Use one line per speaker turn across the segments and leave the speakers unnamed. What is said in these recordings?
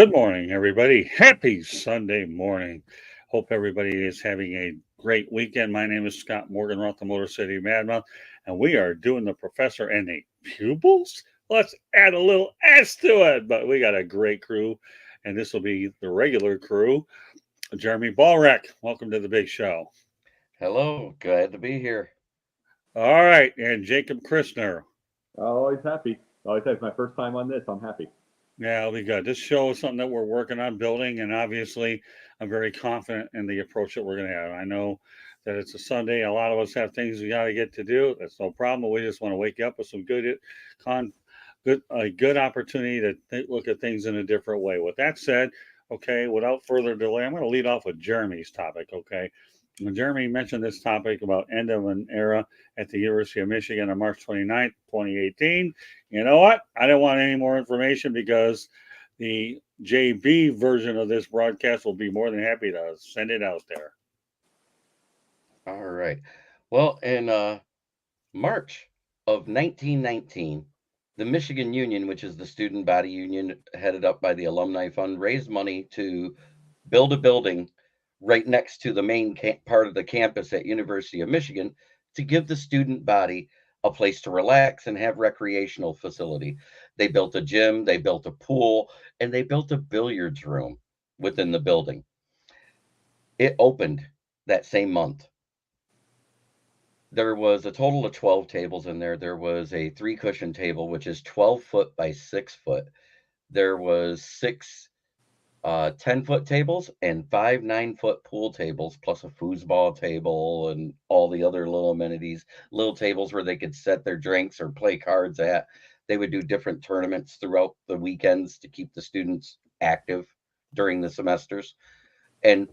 Good morning, everybody. Happy Sunday morning. Hope everybody is having a great weekend. My name is Scott Morganroth, the Motor City Madmouth, and we are doing the professor and the pupils. Let's add a little S to it, but we got a great crew, and this will be the regular crew. Jeremy Ballrec, welcome to the big show.
Hello, glad to be here.
All right, and Jacob Christner.
Always happy. Always happy. It's my first time on this. I'm happy.
Yeah, it'll be good. This show is something that we're working on building, and obviously, I'm very confident in the approach that we're going to have. I know that it's a Sunday. A lot of us have things we got to get to do. That's no problem. We just want to wake you up with some con, a good opportunity to look at things in a different way. With that said, okay, without further delay, I'm going to lead off with Jeremy's topic. Okay, when Jeremy mentioned this topic about end of an era at the University of Michigan on March 29th, 2018. You know what? I didn't want any more information because the JB version of this broadcast will be more than happy to send it out there.
All right. Well, in March of 1919, the Michigan Union, which is the student body union headed up by the Alumni Fund, raised money to build a building right next to the main part of the campus at University of Michigan to give the student body a place to relax and have recreational facility. They built a gym, they built a pool, and they built a billiards room within the building. It opened that same month. There was a total of 12 tables in there. There was a three cushion table, which is 12 foot by 6 foot. There was six 10-foot tables and five 9-foot pool tables, plus a foosball table and all the other little amenities, little tables where they could set their drinks or play cards at. They would do different tournaments throughout the weekends to keep the students active during the semesters. And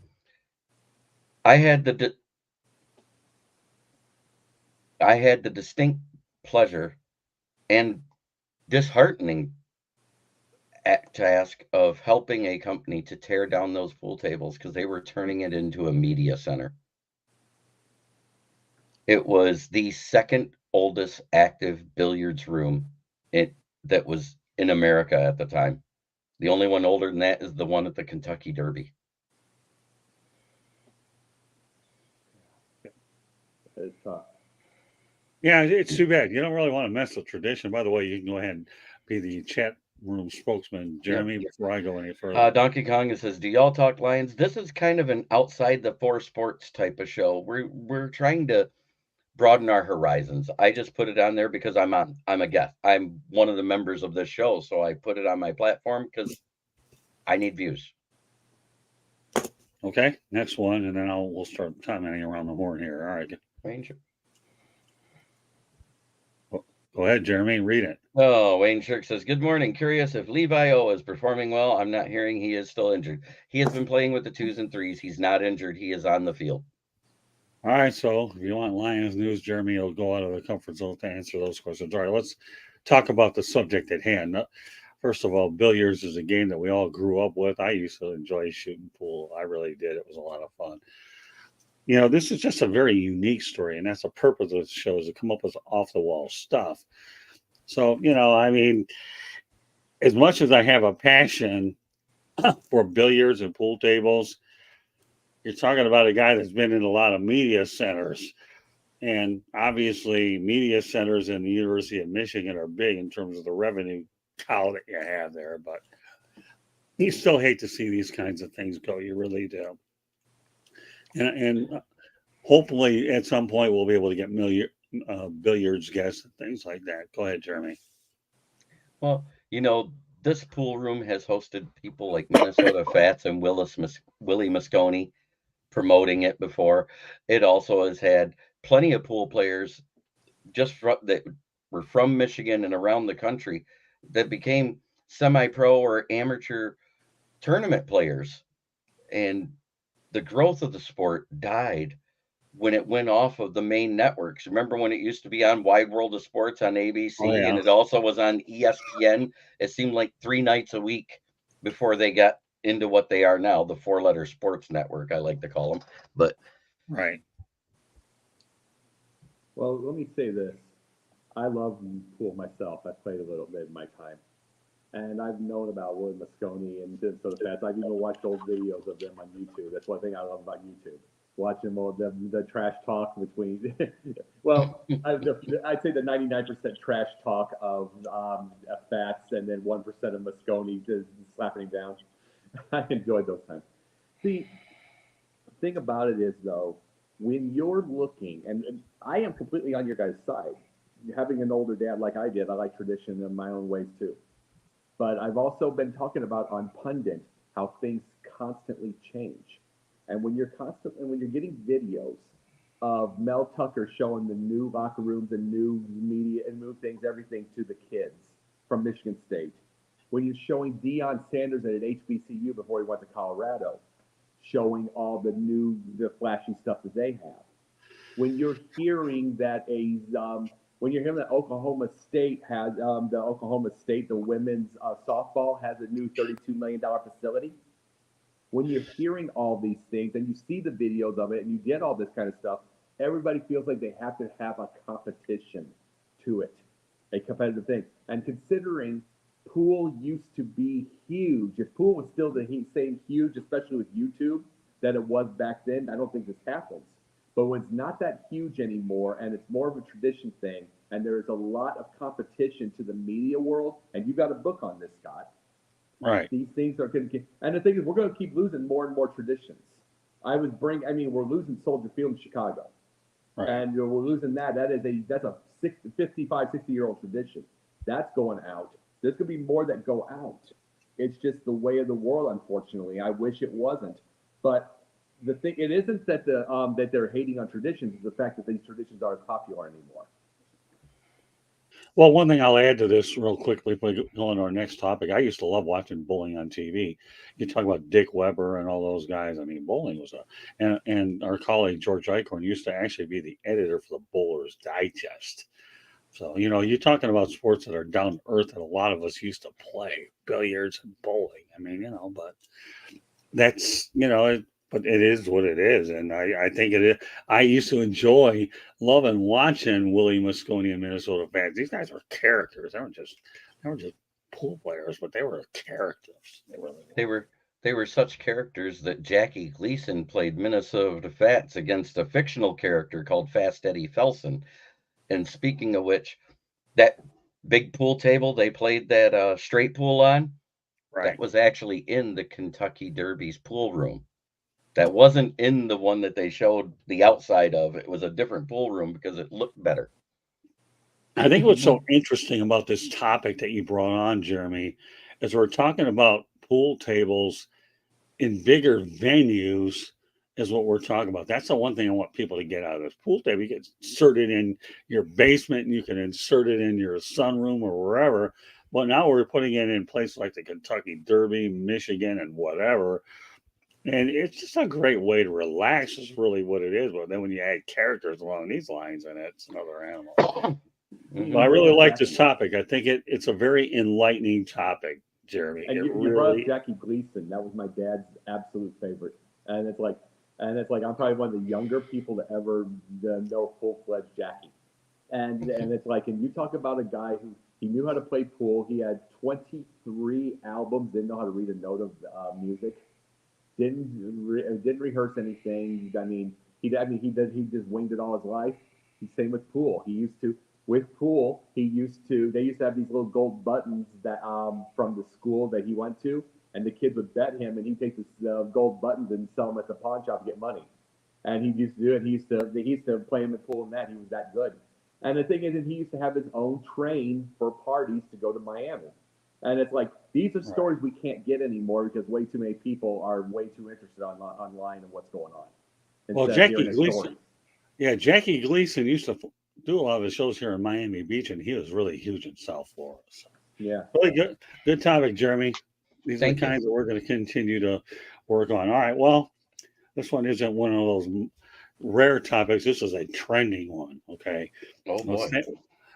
I had the I had the distinct pleasure and disheartening task of helping a company to tear down those pool tables because they were turning it into a media center. It was the second oldest active billiards room that was in America at the time. The only one older than that is the one at the Kentucky Derby.
It's
Yeah, it's too bad. You don't really want to mess with tradition. By the way, you can go ahead and be the chat room spokesman,
Yep.
Jeremy, before I go any further.
Donkey Kong says, "Do y'all talk Lions?" This is kind of an outside the four sports type of show. We're trying to broaden our horizons. I just put it on there because I'm a guest. I'm one of the members of this show, so I put it on my platform because I need views.
Okay, next one, and then we'll start commenting around the horn here. All right,
Ranger.
go ahead, Jeremy, read it.
Oh, Wayne Shirk says, "Good morning. Curious if Levi O is performing well. I'm not hearing he is still injured. He has been playing with the twos and threes. He's not injured. He is on the field."
All right, so if you want Lions news, Jeremy will go out of the comfort zone to answer those questions. All right, let's talk about the subject at hand. First of all, billiards is a game that we all grew up with. I used to enjoy shooting pool. I really did. It was a lot of fun. You know, this is just a very unique story, and that's the purpose of the show is to come up with off the wall stuff. So, I mean, as much as I have a passion for billiards and pool tables, you're talking about a guy that's been in a lot of media centers. And obviously, media centers in the University of Michigan are big in terms of the revenue cow that you have there. But you still hate to see these kinds of things go. You really do. And hopefully, at some point, we'll be able to get billiards guests and things like that. Go ahead, Jeremy.
Well, this pool room has hosted people like Minnesota Fats and Willie Moscone promoting it before. It also has had plenty of pool players that were from Michigan and around the country that became semi-pro or amateur tournament players. And the growth of the sport died when it went off of the main networks. Remember when it used to be on Wide World of Sports on
Oh,
ABC, and
yeah.
it also was on ESPN? It seemed like 3 nights a week before they got into what they are now, the four-letter sports network, I like to call them. But
Right.
well, let me say this. I love pool myself. I played a little bit in my time. And I've known about Willie Mosconi and so the fast. I've even watched old videos of them on YouTube. That's one thing I love about YouTube. Watching all the trash talk between, well, I'd say the 99% trash talk of Fats and then 1% of Mosconi just slapping him down. I enjoyed those times. See, the thing about it is though, when you're looking, and I am completely on your guys' side. Having an older dad like I did, I like tradition in my own ways too. But I've also been talking about on Pundit how things constantly change. And when you're getting videos of Mel Tucker showing the new locker rooms and new media and new things, everything to the kids from Michigan State, when you're showing Deion Sanders at HBCU before he went to Colorado, showing all the flashy stuff that they have, when you're hearing that Oklahoma State has the women's softball has a new $32 million facility. When you're hearing all these things and you see the videos of it and you get all this kind of stuff, everybody feels like they have to have a competition to it, a competitive thing. And considering Pool used to be huge, if Pool was still the same huge, especially with YouTube, that it was back then, I don't think this happens. But when it's not that huge anymore and it's more of a tradition thing, and there's a lot of competition to the media world, and you got a book on this, Scott.
Right.
These things are going to keep, and the thing is, we're going to keep losing more and more traditions. We're losing Soldier Field in Chicago,
Right.
and we're losing that. That's a 55, 60-year-old tradition. That's going out. There's going to be more that go out. It's just the way of the world, unfortunately. I wish it wasn't, but the thing it isn't that that they're hating on traditions. It's the fact that these traditions aren't popular anymore.
Well, one thing I'll add to this real quickly before we go on to our next topic. I used to love watching bowling on TV. You talk about Dick Weber and all those guys. I mean, bowling was and our colleague George Eichhorn used to actually be the editor for the Bowler's Digest. So, you're talking about sports that are down to earth that a lot of us used to play, billiards and bowling. I mean, but that's but it is what it is, and I think it is. I used to enjoy loving watching Willie Mosconi and Minnesota fans. These guys were characters. They were just pool players, but they were characters. They really
They
were.
were they were such characters that Jackie Gleason played Minnesota Fats against a fictional character called Fast Eddie Felson. And speaking of which, that big pool table they played that straight pool on, that
Right.
was actually in the Kentucky Derby's pool room. That wasn't in the one that they showed the outside of. It was a different pool room because it looked better.
I think what's so interesting about this topic that you brought on, Jeremy, is we're talking about pool tables in bigger venues is what we're talking about. That's the one thing I want people to get out of this pool table. You can insert it in your basement and you can insert it in your sunroom or wherever. But now we're putting it in places like the Kentucky Derby, Michigan, and whatever. And it's just a great way to relax, is really what it is. But then when you add characters along these lines in it, it's another animal. But I
Hmm.
really like this topic. I think it's a very enlightening topic, Jeremy.
And
It
you brought up
really.
Jackie Gleason. That was my dad's absolute favorite. And it's like I'm probably one of the younger people to ever know full-fledged Jackie. And it's like, and you talk about a guy who he knew how to play pool. He had 23 albums, didn't know how to read a note of music, didn't rehearse anything. He just winged it all his life. He's same with Pool. They used to have these little gold buttons that from the school that he went to, and the kids would bet him, and he'd take the gold buttons and sell them at the pawn shop to get money. And he used to do it. He used to play him at Pool and that. He was that good. And the thing is, he used to have his own train for parties to go to Miami. And it's like these are
Right.
stories we can't get anymore because way too many people are way too interested online and what's going on
Well,
instead of hearing
Jackie
the
Gleason.
stories.
Yeah, Jackie Gleason used to do a lot of his shows here in Miami Beach, and he was really huge in South Florida. So
Yeah.
really good topic, Jeremy. These are the
Thank you.
kinds that we're going to continue to work on. All right. Well, this one isn't one of those rare topics. This is a trending one. Okay.
Oh
Let's
boy.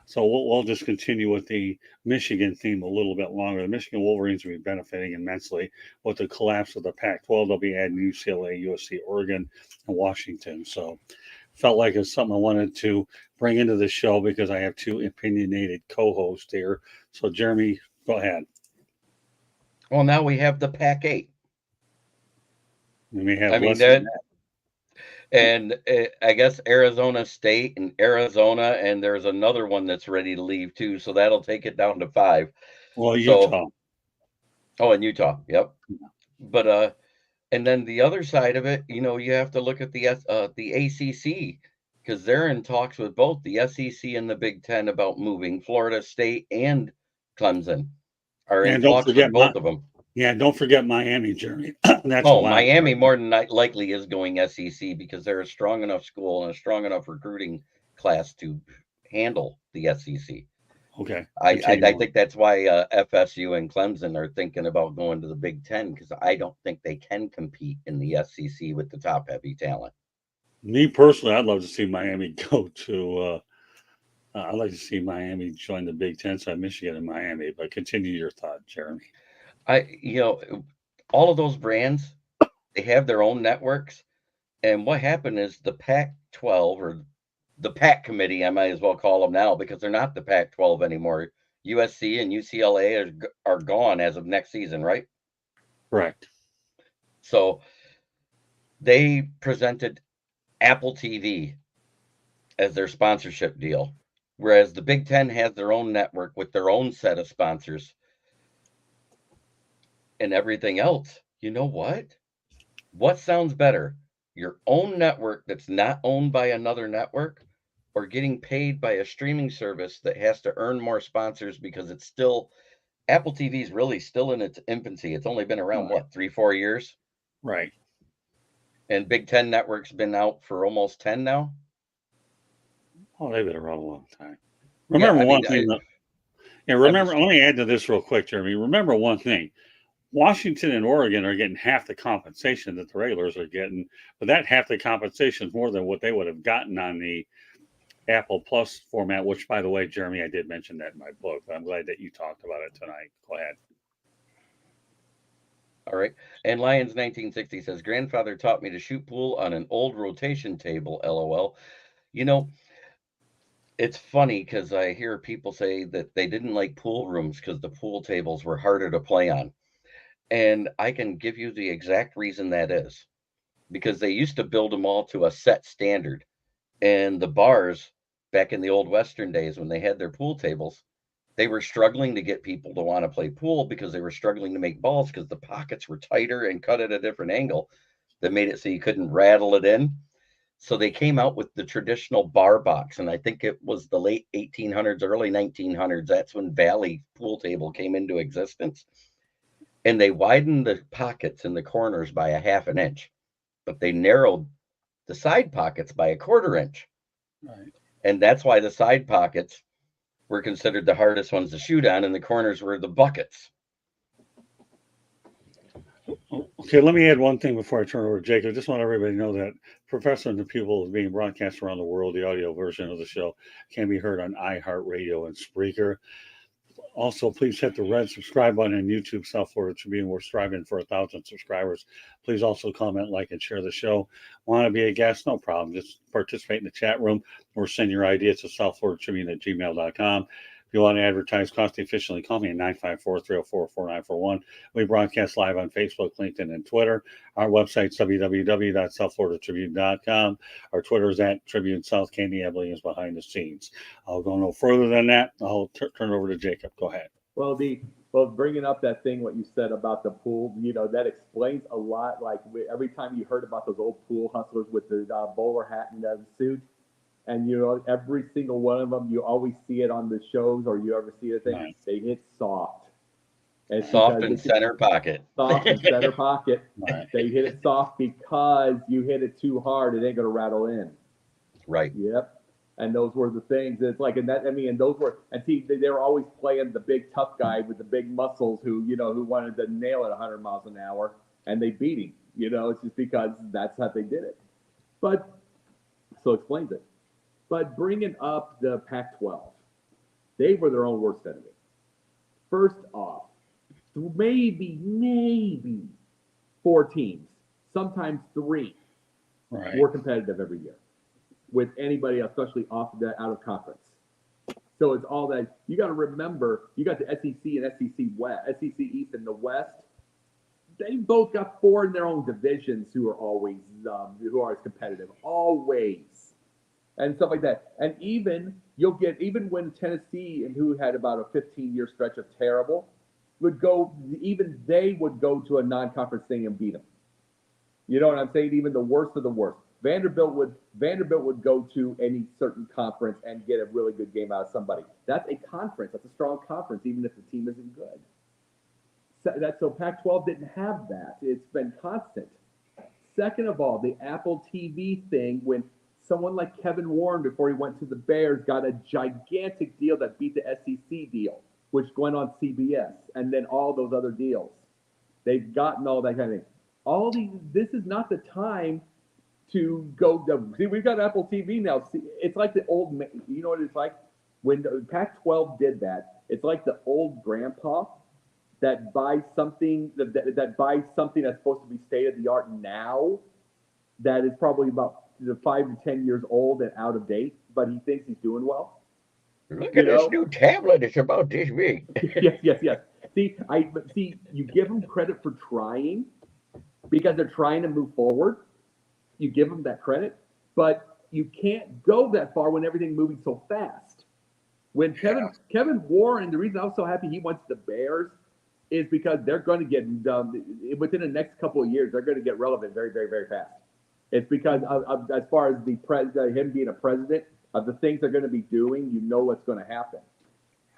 So we'll just continue with the Michigan theme a little bit longer. The Michigan Wolverines will be benefiting immensely with the collapse of the Pac-12. They'll be adding UCLA, USC, Oregon, and Washington. So felt like it's something I wanted to bring into the show because I have two opinionated co-hosts here. So Jeremy, go ahead.
Well, now we have the Pac-8.
We may have
I mean,
less than that.
and I guess Arizona State and Arizona, and there's another one that's ready to leave too. So that'll take it down to 5.
Well,
So,
Utah.
oh, in Utah, yep. But and then the other side of it, you have to look at the ACC, because they're in talks with both the SEC and the Big Ten about moving. Florida State and Clemson are in
And don't
talks with
forget
both of them.
don't forget Miami, Jeremy. That's a
Oh,
wild
Miami
card.
more than likely is going SEC because they're a strong enough school and a strong enough recruiting class to handle the SEC.
Okay.
I think that's why FSU and Clemson are thinking about going to the Big Ten, because I don't think they can compete in the SEC with the top heavy talent.
Me personally, I'd love to see Miami go to. I'd like to see Miami join the Big Ten. So Michigan and Miami. But continue your thought, Jeremy.
All of those brands, they have their own networks. And what happened is the Pac-12, or the Pac committee, I might as well call them now, because they're not the Pac-12 anymore. USC and UCLA are gone as of next season, right?
Correct.
So they presented Apple TV as their sponsorship deal, whereas the Big Ten has their own network with their own set of sponsors and everything else. You know what? What sounds better? Your own network that's not owned by another network, or getting paid by a streaming service that has to earn more sponsors because it's still, Apple TV is really still in its infancy. It's only been around,
Right.
what, 3-4 years?
Right.
And Big Ten Network's been out for almost 10 now.
Oh, they've been around a long time.
Yeah,
Remember
I
one
mean,
thing.
I'm just,
Let me add to this real quick, Jeremy. Remember one thing. Washington and Oregon are getting half the compensation that the regulars are getting, but that half the compensation is more than what they would have gotten on the Apple Plus format, which, by the way, Jeremy, I did mention that in my book, but I'm glad that you talked about it tonight. Go ahead.
all right. And Lions 1960 says, grandfather taught me to shoot pool on an old rotation table, LOL. It's funny because I hear people say that they didn't like pool rooms because the pool tables were harder to play on. And I can give you the exact reason that is, because they used to build them all to a set standard. And the bars back in the old Western days, when they had their pool tables, they were struggling to get people to want to play pool because they were struggling to make balls because the pockets were tighter and cut at a different angle that made it so you couldn't rattle it in. So they came out with the traditional bar box, and I think it was the late 1800s, early 1900s. That's when Valley pool table came into existence. And they widened the pockets in the corners by a half an inch, but they narrowed the side pockets by a quarter inch.
Right.
And that's why the side pockets were considered the hardest ones to shoot on, and the corners were the buckets.
Okay, let me add one thing before I turn over to Jacob. I just want everybody to know that Professor and the Pupil is being broadcast around the world. The audio version of the show can be heard on iHeartRadio and Spreaker. Also, please hit the red subscribe button on YouTube, South Florida Tribune. We're striving for 1,000 subscribers. Please also comment, like, and share the show. Want to be a guest? No problem. Just participate in the chat room or send your ideas to southfloridatribune@gmail.com. If you want to advertise cost efficiently, call me at 954-304-4941. We broadcast live on Facebook, LinkedIn, and Twitter. Our website's www.southfloridatribune.com. Our Twitter is at Tribune South. Candy Ebley is behind the scenes. I'll go no further than that. I'll turn it over to Jacob. Go ahead.
Well, bringing up that thing, what you said about the pool, that explains a lot. Like every time you heard about those old pool hustlers with the bowler hat and the suit, and every single one of them, you always see it on the shows, or you ever see a thing,
Right.
they hit soft. It's
soft in center pocket.
Soft in center pocket.
Right.
They hit it soft because you hit it too hard, it ain't gonna rattle in.
Right.
Yep. And those were the things. It's like, and those were, and see, they were always playing the big tough guy with the big muscles who wanted to nail it 100 miles an hour, and they beat him. It's just because that's how they did it. But so explains it. But bringing up the Pac-12, they were their own worst enemy. First off, maybe 4 teams, sometimes 3,
Right.
were competitive every year with anybody, especially out of conference. So it's all that you got to remember. You got the SEC and SEC West, SEC East and the West. They both got four in their own divisions who are always competitive, always, and stuff like that. And even when Tennessee, and who had about a 15-year stretch of terrible, would go, even they would go to a non-conference thing and beat them. You know what I'm saying? Even the worst of the worst. Vanderbilt would go to any certain conference and get a really good game out of somebody. That's a conference. That's a strong conference, even if the team isn't good. So Pac-12 didn't have that. It's been constant. Second of all, the Apple TV thing, when someone like Kevin Warren, before he went to the Bears, got a gigantic deal that beat the SEC deal, which went on CBS, and then all those other deals. They've gotten all that kind of thing. This is not the time to go. See, we've got Apple TV now. See, it's like the old, you know what it's like? When Pac-12 did that, it's like the old grandpa that buys something that buys something that's supposed to be state of the art now, that is probably about 5 to 10 years old and out of date, but he thinks he's doing well.
Look at this new tablet. It's about this big.
Yes. See, you give them credit for trying because they're trying to move forward. You give them that credit, but you can't go that far when everything's moving so fast. When Kevin Warren, the reason I was so happy he went to the Bears is because they're going to get within the next couple of years, they're going to get relevant very, very, very fast. It's because of as far as him being a president, of the things they're going to be doing, you know what's going to happen.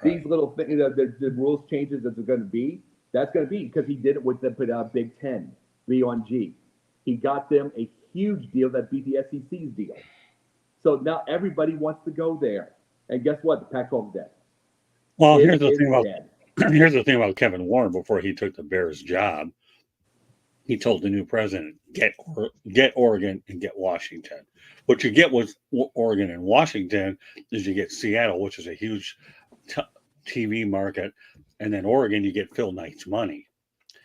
Right. These little things, the rules changes that's going to be, that's going to be because he did it with the Big Ten, B1G. He got them a huge deal that beat the SEC's deal. So now everybody wants to go there. And guess what? The Pac-12 is dead.
Well, here's the thing about Kevin Warren before he took the Bears job. He told the new president, get Oregon and get Washington. What you get with Oregon and Washington is you get Seattle, which is a huge TV market, and then Oregon, you get Phil Knight's money.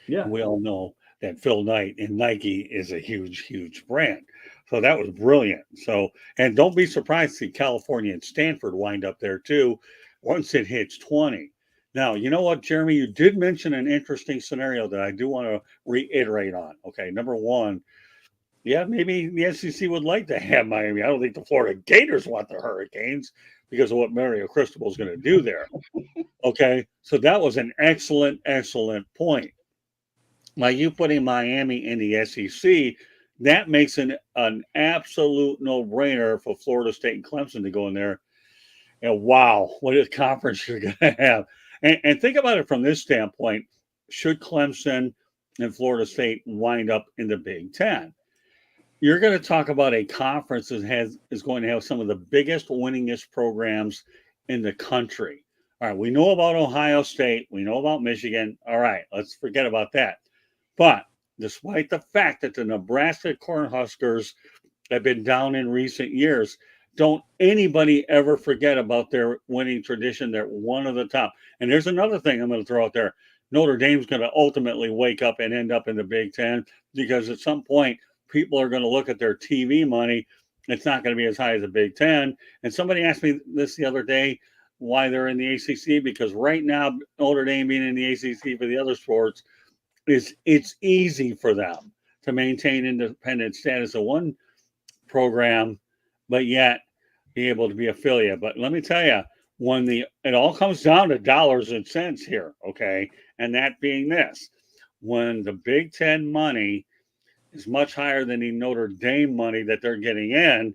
Yeah, and we all know that Phil Knight and Nike is a huge, huge brand. So that was brilliant. So, and don't be surprised to see California and Stanford wind up there too once it hits 20. Now, you know what, Jeremy? You did mention an interesting scenario that I do want to reiterate on. Okay, number one, yeah, maybe the SEC would like to have Miami. I don't think the Florida Gators want the Hurricanes because of what Mario Cristobal is going to do there. Okay, so that was an excellent, excellent point. By you putting Miami in the SEC, that makes an absolute no-brainer for Florida State and Clemson to go in there. And wow, what a conference you're going to have. And think about it from this standpoint. Should Clemson and Florida State wind up in the Big Ten? You're going to talk about a conference that is going to have some of the biggest, winningest programs in the country. All right, we know about Ohio State. We know about Michigan. All right, let's forget about that. But despite the fact that the Nebraska Cornhuskers have been down in recent years, don't anybody ever forget about their winning tradition. They're one of the top. And there's another thing I'm going to throw out there. Notre Dame's going to ultimately wake up and end up in the Big Ten because at some point, people are going to look at their TV money. It's not going to be as high as the Big Ten. And somebody asked me this the other day, why they're in the ACC, because right now, Notre Dame being in the ACC for the other sports, it's easy for them to maintain independent status of one program, but yet be able to be affiliate. But let me tell you, when it all comes down to dollars and cents here, okay, and that being this, when the Big Ten money is much higher than the Notre Dame money that they're getting in,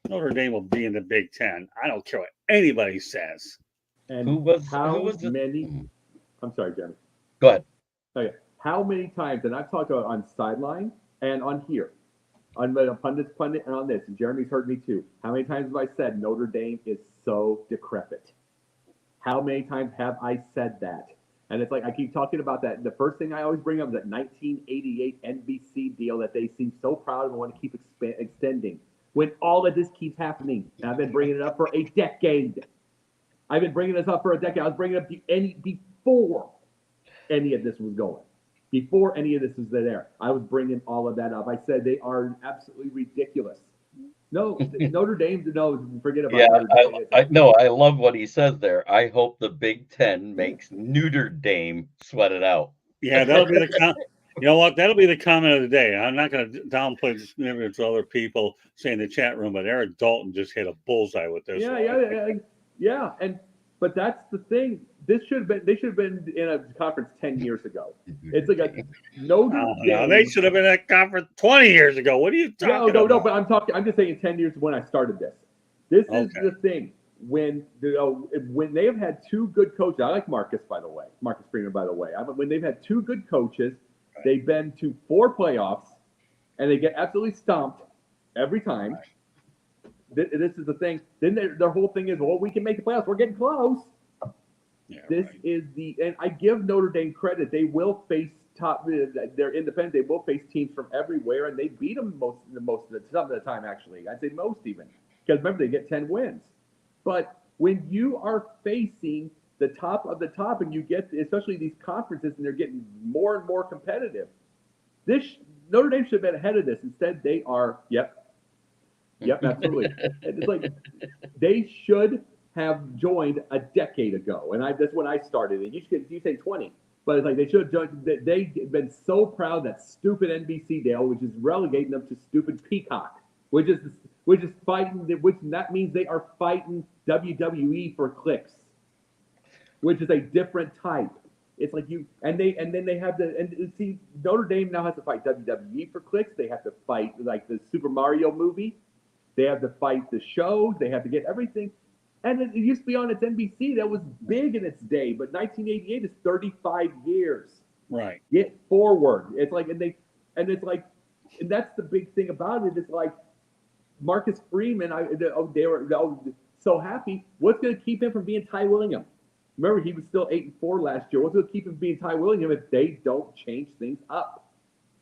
Notre Dame will be in the Big Ten. I don't care what anybody says.
And many? I'm sorry, Jeremy.
Go ahead.
Okay. How many times, and I've talked about on sideline and on here, on the pundit and on this, and Jeremy's heard me too. How many times have I said Notre Dame is so decrepit? How many times have I said that? And it's like I keep talking about that. The first thing I always bring up is that 1988 NBC deal that they seem so proud of and want to keep extending. When all of this keeps happening, and I've been bringing it up for a decade. I've been bringing this up for a decade. I was bringing it up before any of this was going. Before any of this was there, I was bringing all of that up. I said they are absolutely ridiculous. No, Notre Dame. No, forget about
Yeah,
Notre Dame.
I no, I love what he says there. I hope the Big Ten makes Notre Dame sweat it out.
Yeah, that'll be the you know what? That'll be the comment of the day. I'm not going to downplay the significance of other people saying in the chat room, but Eric Dalton just hit a bullseye with this.
Yeah. And but that's the thing. They should have been in a conference 10 years ago. It's like a Notre Dame.
No, they should have been at conference 20 years ago. What are you talking about?
No, but I'm just saying 10 years when I started this. This is the thing. When they have had two good coaches, I like Marcus, by the way, Marcus Freeman, by the way. When they've had two good coaches, they've been to 4 playoffs, and they get absolutely stomped every time. This is the thing. Then their whole thing is, well, we can make the playoffs. We're getting close.
Yeah,
and I give Notre Dame credit. They will face they're independent. They will face teams from everywhere, and they beat them some of the time. Actually, I'd say most even, because remember they get 10 wins. But when you are facing the top of the top, and you get especially these conferences, and they're getting more and more competitive, Notre Dame should have been ahead of this. Instead, they are. Yep, absolutely. It's like they should have joined a decade ago, and that's when I started. And you say 20, but it's like they should have joined. They've been so proud that stupid NBC deal, which is relegating them to stupid Peacock, which is fighting. Which that means they are fighting WWE for clicks, which is a different type. It's like then they have see Notre Dame now has to fight WWE for clicks. They have to fight like the Super Mario movie. They have to fight the shows. They have to get everything. And it used to be on its NBC. That was big in its day. But 1988 is 35 years.
Right.
Get forward. It's like, and that's the big thing about it. It's like Marcus Freeman. They were so happy. What's going to keep him from being Ty Willingham? Remember, he was still 8-4 last year. What's going to keep him from being Ty Willingham if they don't change things up?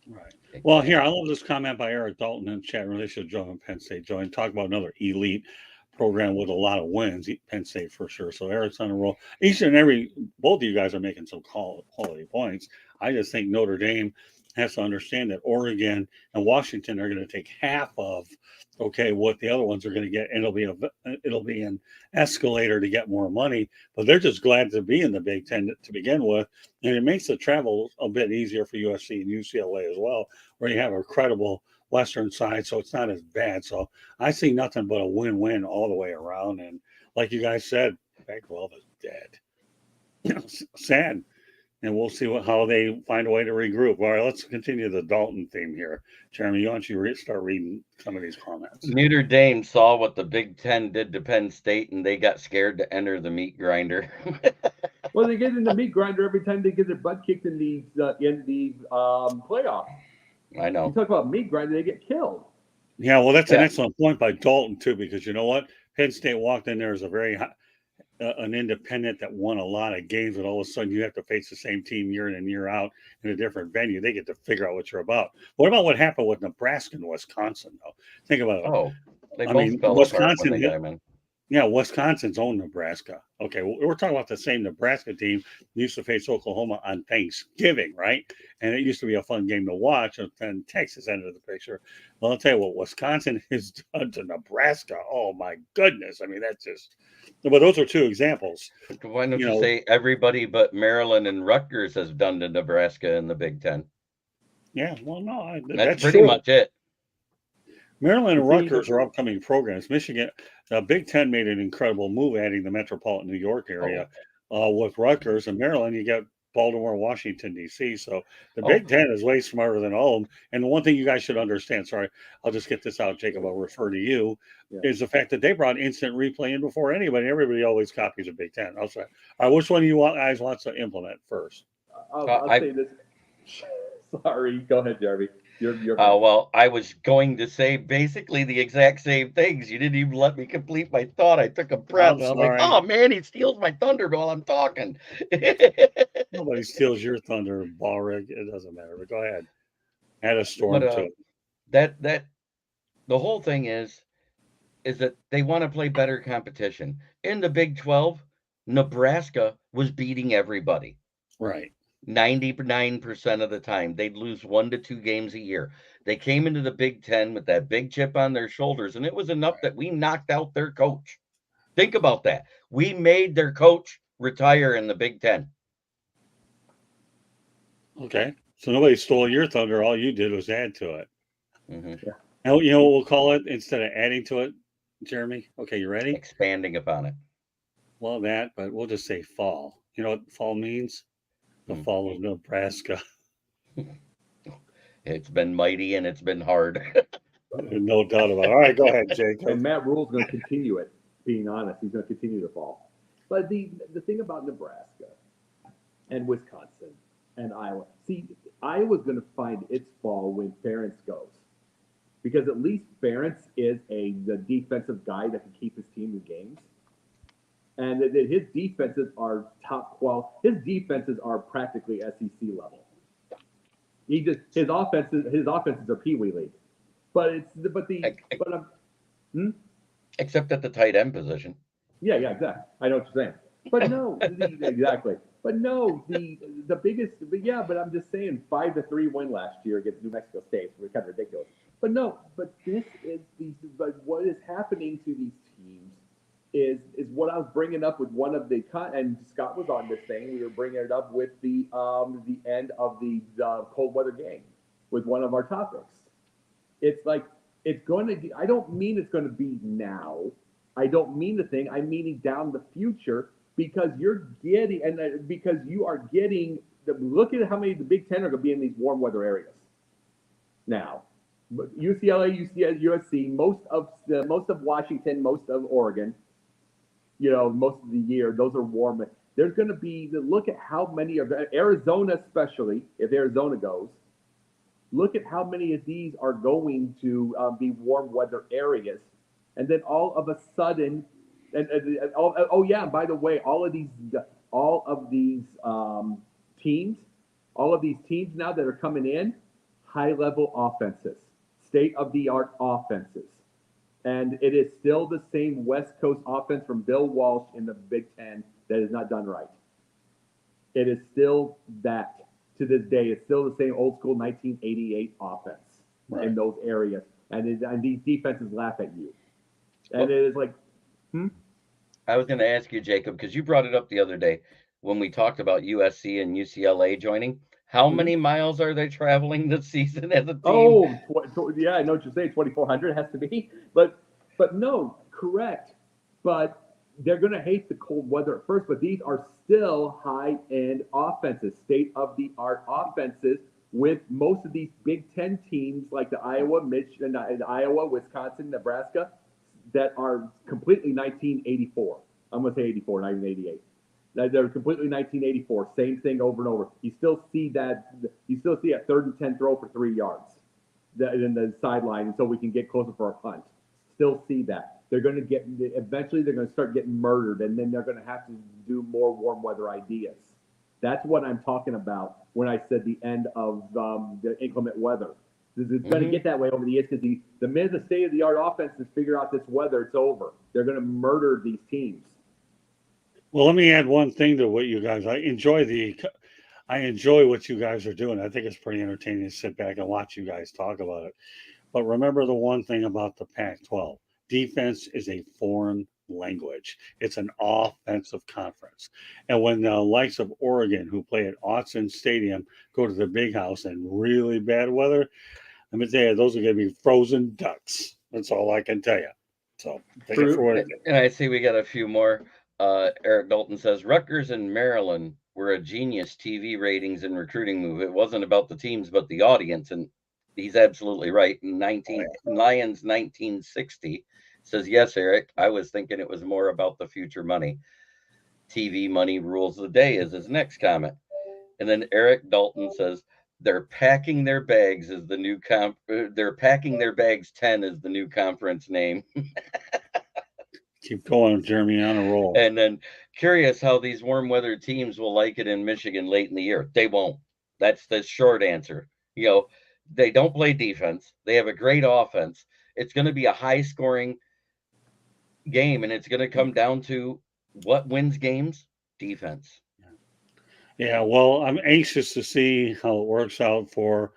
Right. Well, here, I love this comment by Eric Dalton in the chat room. They should join Penn State. Talk about another elite program with a lot of wins. Penn State for sure. So Eric's on a roll. Both of you guys are making some quality points. I just think Notre Dame has to understand that Oregon and Washington are going to take half of what the other ones are going to get, and it'll be an escalator to get more money. But they're just glad to be in the Big Ten to begin with, and it makes the travel a bit easier for USC and UCLA as well, where you have a credible Western side, so it's not as bad. So I see nothing but a win-win all the way around. And like you guys said, Pac-12 is dead. Sad. And we'll see how they find a way to regroup. All right, let's continue the Dalton theme here. Jeremy, why don't you start reading some of these comments?
Notre Dame saw what the Big Ten did to Penn State, and they got scared to enter the meat grinder.
Well, they get in the meat grinder every time they get their butt kicked in the playoff.
I know.
You talk about meat grinder, they get killed.
Yeah, well, that's an excellent point by Dalton, too, because you know what? Penn State walked in there as an independent that won a lot of games, and all of a sudden you have to face the same team year in and year out in a different venue. They get to figure out what you're about. What about what happened with Nebraska and Wisconsin, though? Think about it.
Oh, they both fell apart when they got him in.
Yeah, Wisconsin's own Nebraska. Okay, we're talking about the same Nebraska team used to face Oklahoma on Thanksgiving, right? And it used to be a fun game to watch, and then Texas entered the picture. Well, I'll tell you what, Wisconsin has done to Nebraska. Oh, my goodness. I mean, that's just – but those are two examples.
Why don't you say everybody but Maryland and Rutgers has done to Nebraska in the Big Ten?
Yeah, well, no.
That's pretty much it.
Maryland and Rutgers are upcoming programs. Michigan, Big Ten made an incredible move adding the metropolitan New York area with Rutgers. And Maryland, you got Baltimore, Washington, D.C. So the Big Ten is way smarter than all of them. And the one thing you guys should understand, sorry, I'll just get this out, Jacob, I'll refer to you, is the fact that they brought instant replay in before anybody. Everybody always copies the Big Ten. I'll say, all right, which one do you guys want to implement first?
I'll say this. Sorry, go ahead, Jeremy.
Well, I was going to say basically the exact same things. You didn't even let me complete my thought. I took a breath. And I'm like, oh, man, he steals my thunder while I'm talking.
Nobody steals your thunder, Ballrig. It doesn't matter. But go ahead. Add a storm to
it. The whole thing is that they want to play better competition. In the Big 12, Nebraska was beating everybody.
Right.
99% of the time. They'd lose 1 to 2 games a year. They came into the Big Ten with that big chip on their shoulders, and it was enough that we knocked out their coach. Think about that. We made their coach retire in the Big Ten.
Okay. So nobody stole your thunder. All you did was add to it.
Mm-hmm.
Yeah.
And you know what we'll call it instead of adding to it, Jeremy? Okay, you ready?
Expanding upon it.
Well, that, but we'll just say fall. You know what fall means? The fall of Nebraska.
It's been mighty and it's been hard.
No doubt about it. All right, go ahead, Jacob.
And Matt Rule's going to continue it. Being honest, he's going to continue to fall. But the thing about Nebraska and Wisconsin and Iowa, see, Iowa's going to find its fall when Ferentz goes, because at least Ferentz is the defensive guy that can keep his team in games, and that his defenses are top quality. His defenses are practically SEC level. His offenses are Pee Wee League,
Except at the tight end position.
Yeah, exactly. I know what you're saying. But no, exactly. But no, the biggest, but I'm just saying 5-3 win last year against New Mexico State was kind of ridiculous. But no, but what is happening to these teams is what I was bringing up with one of the, and Scott was on this thing. We were bringing it up with the end of the cold weather game with one of our topics. It's like, it's going to be, I don't mean it's going to be now. I don't mean the thing. I'm meaning down the future, because you're getting, because you are getting, look at how many of the Big Ten are going to be in these warm weather areas. Now, UCLA, USC, most of Washington, most of Oregon, most of the year, those are warm. There's going to be, look at how many of Arizona, especially if Arizona goes. Look at how many of these are going to be warm weather areas. And then all of a sudden, and by the way, all of these teams now that are coming in, high-level offenses, state-of-the-art offenses. And it is still the same West Coast offense from Bill Walsh in the Big Ten that is not done right. It is still that. To this day, it's still the same old school 1988 offense in those areas, and these defenses laugh at you. And it is like,
I was going to ask you, Jacob, because you brought it up the other day when we talked about USC and UCLA joining. How many miles are they traveling this season as a team?
Yeah, I know what you're saying. 2,400 has to be, but no, correct. But they're going to hate the cold weather at first, but these are still high-end offenses, state-of-the-art offenses, with most of these Big Ten teams like the Iowa, Wisconsin, Nebraska, that are completely 1984. I'm going to say 84, not even 88. They're completely 1984. Same thing over and over. You still see that. You still see a 3rd and 10 throw for 3 yards in the sideline, so we can get closer for a punt. Still see that. They're going to eventually they're going to start getting murdered, and then they're going to have to do more warm weather ideas. That's what I'm talking about when I said the end of the inclement weather. It's going to get that way over the years, because the minute the state-of-the-art offenses figure out this weather, it's over. They're going to murder these teams.
Well, let me add one thing to what you guys. I enjoy what you guys are doing. I think it's pretty entertaining to sit back and watch you guys talk about it. But remember the one thing about the Pac-12: defense is a foreign language. It's an offensive conference. And when the likes of Oregon, who play at Autzen Stadium, go to the Big House in really bad weather, let me tell you, those are going to be frozen ducks. That's all I can tell you. So take it for what it is.
And I see we got a few more. Eric Dalton says Rutgers and Maryland were a genius TV ratings and recruiting move. It wasn't about the teams, but the audience. And he's absolutely right. Lions 1960 says, yes, Eric, I was thinking it was more about the future money. TV money rules the day is his next comment. And then Eric Dalton says, they're packing their bags is the new they're packing their bags 10 is the new conference name.
Keep going, Jeremy, on a roll.
And then curious how these warm weather teams will like it in Michigan late in the year. They won't. That's the short answer. They don't play defense. They have a great offense. It's going to be a high scoring game, and it's going to come down to what wins games? Defense.
Yeah, well, I'm anxious to see how it works out for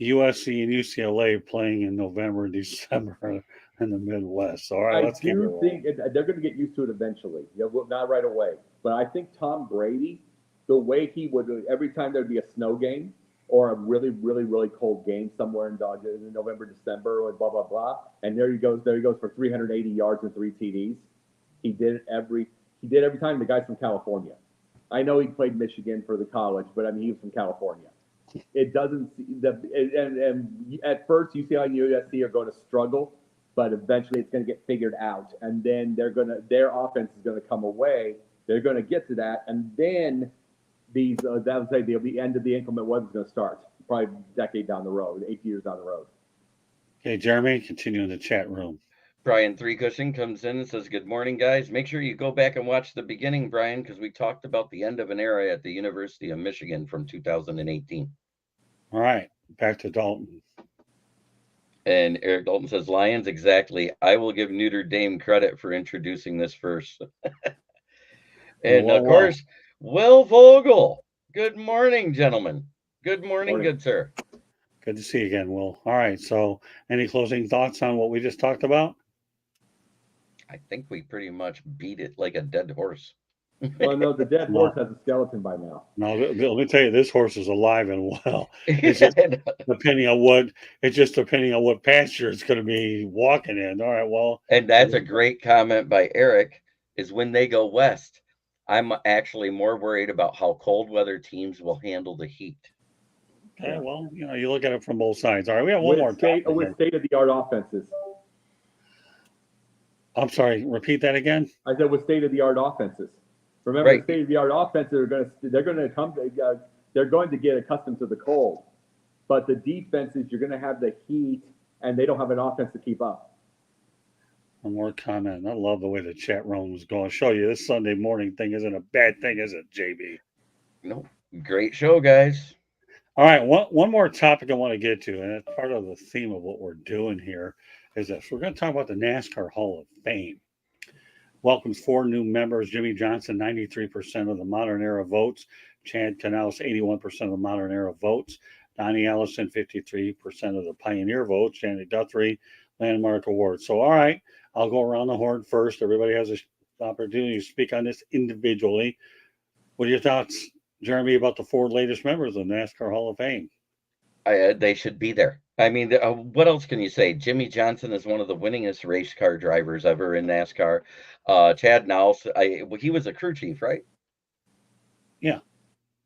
USC and UCLA playing in November and December in the Midwest. All right,
I
let's keep it
do
rolling.
think they're going to get used to it eventually. Yeah, well, not right away, but I think Tom Brady, the way he would every time there'd be a snow game or a really, really, really cold game somewhere in November, December, or blah blah blah, and there he goes for 380 yards and 3 TDs. He did it every time. The guy's from California. I know he played Michigan for the college, but I mean he was from California. It doesn't and at first UCLA and USC are going to struggle, but eventually it's going to get figured out, and then their offense is going to come away. They're going to get to that, and then that would say the end of the inclement weather is going to start probably a decade down the road, 8 years down the road.
Okay, Jeremy, continue in the chat room.
Brian Three Cushion comes in and says, "Good morning, guys. Make sure you go back and watch the beginning, Brian, because we talked about the end of an era at the University of Michigan from 2018."
All right, back to Dalton.
And Eric Dalton says, "Lions, exactly. I will give Notre Dame credit for introducing this first." And of course, Will Vogel. Good morning, gentlemen. Good morning, good sir.
Good to see you again, Will. All right, so any closing thoughts on what we just talked about?
I think we pretty much beat it like a dead horse.
Well, no, the dead horse has a skeleton by now.
No, let me tell you, this horse is alive and well. It's just depending on what pasture it's going to be walking in. All right, well,
And that's a great comment by Eric, is when they go west, I'm actually more worried about how cold weather teams will handle the heat.
okay, well, you look at it from both sides. All right, we have one more topic
with
here.
state-of-the-art offenses.
I'm sorry, repeat that again.
I said with state-of-the-art offenses. Remember,
Right.
the state-of-the-art offenses they're going to get accustomed to the cold, but the defenses you're going to have the heat, and they don't have an offense to keep up.
One more comment. I love the way the chat room is going. Show you this Sunday morning thing isn't a bad thing, is it, JB?
No, great show, guys.
All right, one more topic I want to get to, and it's part of the theme of what we're doing here, is this. We're going to talk about the NASCAR Hall of Fame. Welcomes 4 new members. Jimmy Johnson, 93% of the modern era votes. Chad Knaus, 81% of the modern era votes. Donnie Allison, 53% of the pioneer votes. Janet Guthrie, landmark award. So, all right, I'll go around the horn first. Everybody has an opportunity to speak on this individually. What are your thoughts, Jeremy, about the 4 latest members of the NASCAR Hall of Fame?
They should be there. I mean, what else can you say? Jimmy Johnson is one of the winningest race car drivers ever in NASCAR. Chad Knaus, he was a crew chief, right?
Yeah.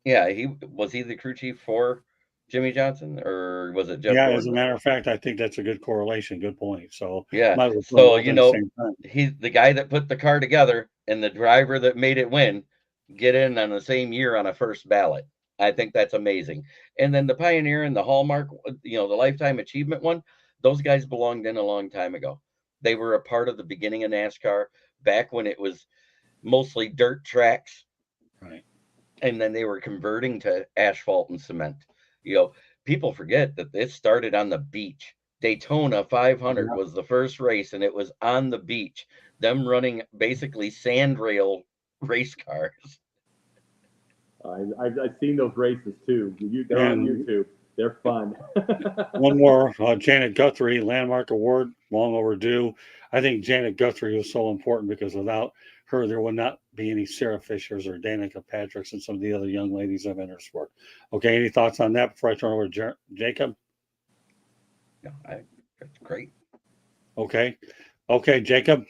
Yeah, was he the crew chief for Jimmy Johnson, or was it Jeff
Yeah,
Gordon?
as a matter of fact, I think that's a good correlation. Good point. So,
yeah.
might as well
So,
put them both at the same time.
he's the guy that put the car together and the driver that made it win get in on the same year on a first ballot. I think that's amazing. And then the Pioneer and the Hallmark, the Lifetime Achievement one, those guys belonged in a long time ago. They were a part of the beginning of NASCAR back when it was mostly dirt tracks.
Right.
And then they were converting to asphalt and cement. People forget that this started on the beach. Daytona 500 was the first race, and it was on the beach. Them running basically sandrail race cars.
I've seen those races too. They're on YouTube. They're fun.
One more, Janet Guthrie, landmark award, long overdue. I think Janet Guthrie was so important because without her, there would not be any Sarah Fishers or Danica Patricks and some of the other young ladies of entered sport. Okay, any thoughts on that before I turn over to Jacob?
No, that's great.
Okay, Jacob.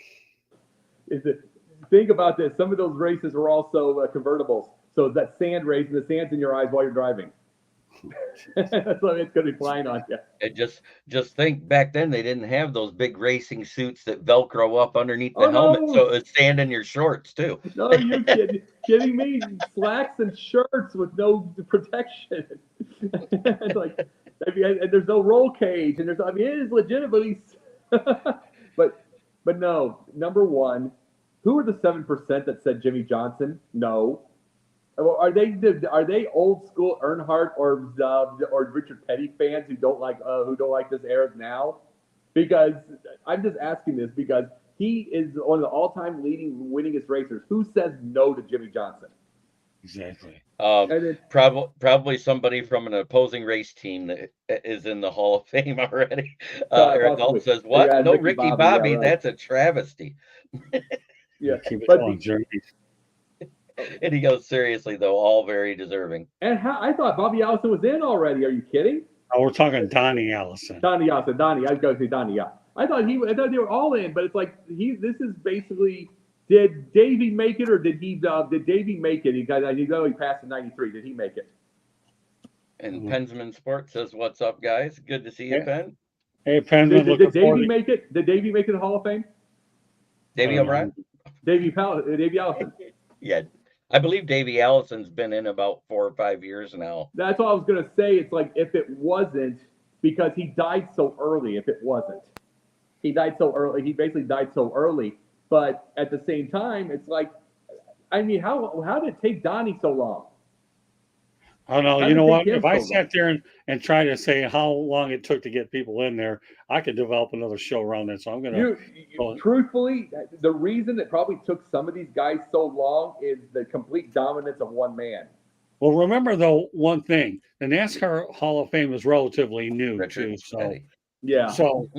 Think about this. Some of those races were also convertibles. So that sand race, the sand's in your eyes while you're driving. That's what it's going to be flying on you.
And just think, back then they didn't have those big racing suits that Velcro up underneath the helmet,
no.
so it's sand in your shorts too.
No, you're kidding me? Slacks and shirts with no protection. It's like, and there's no roll cage, and it is legitimately. but no. Number one, who are the 7% that said Jimmy Johnson? No. Are they old school Earnhardt or Richard Petty fans who don't like this era now? Because I'm just asking this because he is one of the all-time winningest racers. Who says no to Jimmy Johnson?
Exactly.
And then
Probably somebody from an opposing race team that is in the Hall of Fame already. Eric Dalton
possibly.
says,
Yeah,
"What? No,
Ricky
Ricky
Bobby,
Bobby?
yeah, right.
That's a travesty."
Yeah,
Keep it
but
going, Jeremy.
And he goes, "Seriously though, all very deserving."
and how I thought Bobby Allison was in already. Are you kidding?
Oh, we're talking Donnie Allison.
Donnie Allison, Donnie. I was going to say Donnie. Yeah, I thought they were all in, but it's like this is basically. Did Davey make it, or did Davey make it? He passed in '93. Did he make it?
And Pensman Sports says, "What's up, guys? Good to see you,
Yeah.
Penn."
Hey, Penman,
Did Davey make it? Did Davey make it to the Hall of Fame?
Davey O'Brien?
Davey Allison.
Yeah. I believe Davey Allison's been in about 4 or 5 years now.
That's what I was gonna say. It's like if it wasn't because he died so early. If it wasn't, he died so early. He basically died so early. But at the same time, it's like, I mean, how did it take Donnie so long?
Oh no,
How
you
did
know
it
what?
take him
If I
so
sat there and tried to say how long it took to get people in there, I could develop another show around that. So I'm gonna.
Truthfully, the reason it probably took some of these guys so long is the complete dominance of one man.
Well, remember though one thing: the NASCAR Hall of Fame is relatively new
Richard
too. So
Petty.
Yeah.
So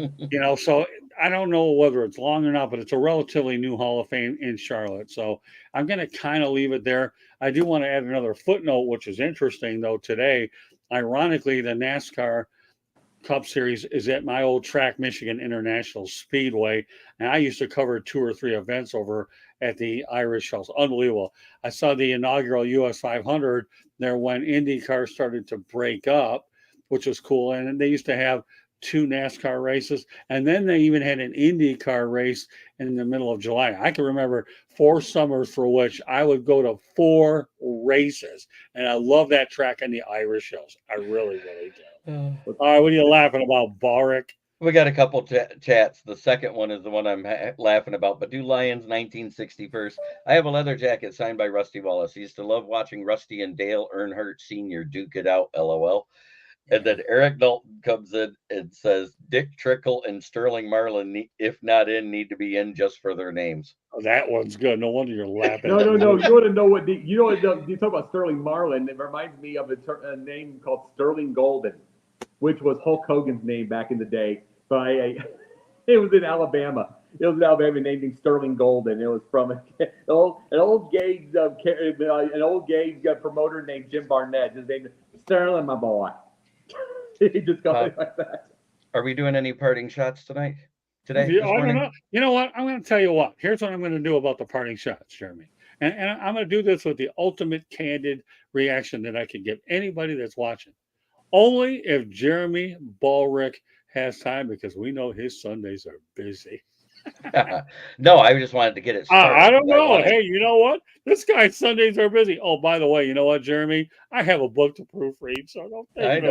so I don't know whether it's long or not, but it's a relatively new Hall of Fame in Charlotte. So I'm going to kind of leave it there. I do want to add another footnote, which is interesting though. Today, ironically, the NASCAR Cup Series is at my old track, Michigan International Speedway, and I used to cover 2 or 3 events over at the Irish House. Unbelievable! I saw the inaugural US 500 there when IndyCar started to break up, which was cool, and they used to have 2 NASCAR races, and then they even had an IndyCar race in the middle of July. I can remember 4 summers for which I would go to 4 races, and I love that track on the Irish Hills. I really, really do. All right, what are you laughing about, Boric?
We got a couple chats. The second one is the one I'm laughing about. But do Lions 1960 first. I have a leather jacket signed by Rusty Wallace. He used to love watching Rusty and Dale Earnhardt Sr. duke it out, LOL. And then Eric Dalton comes in and says, Dick Trickle and Sterling Marlin, if not in, need to be in just for their names.
Oh, that one's good. No wonder you're laughing.
No. You want to know what? You talk about Sterling Marlin. It reminds me of a name called Sterling Golden, which was Hulk Hogan's name back in the day. It was in Alabama. It was an Alabama named him Sterling Golden. It was from an old gay promoter named Jim Barnett. His name is Sterling, my boy. He just got it like that.
Are we doing any parting shots today?
I don't know. You know what? I'm going to tell you what. Here's what I'm going to do about the parting shots, Jeremy. And I'm going to do this with the ultimate candid reaction that I can give anybody that's watching. Only if Jeremy Ballrick has time, because we know his Sundays are busy.
No, I just wanted to get it started.
I don't know. Hey, you know what? This guy's Sundays are busy. Oh, by the way, you know what, Jeremy? I have a book to proofread, so don't think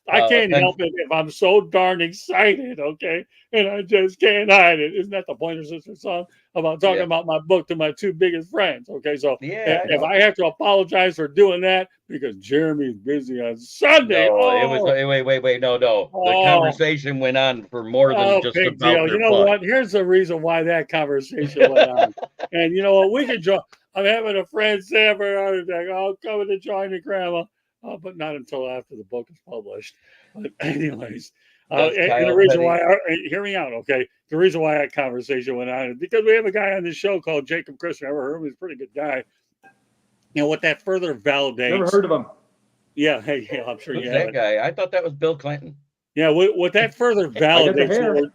I can't help it if I'm so darn excited, okay? And I just can't hide it. Isn't that the Pointer Sisters song about talking about my book to my 2 biggest friends? Okay, so if I have to apologize for doing that because Jeremy's busy on Sunday.
It was wait. No. The conversation went on for more than just
big
about
deal. You know what? Here's the reason why that conversation went on. And you know what? We can join. I'm having a friend say for a heart attack. I'll come to join the grandma, but not until after the book is published. But anyways, and the reason why, hear me out, okay? The reason why that conversation went on is because we have a guy on this show called Jacob Christian. Ever heard of him? He's a pretty good guy. You know what that further validates?
Never heard of him.
Yeah, I'm sure you have.
That guy? I thought that was Bill Clinton.
Yeah, what that further validates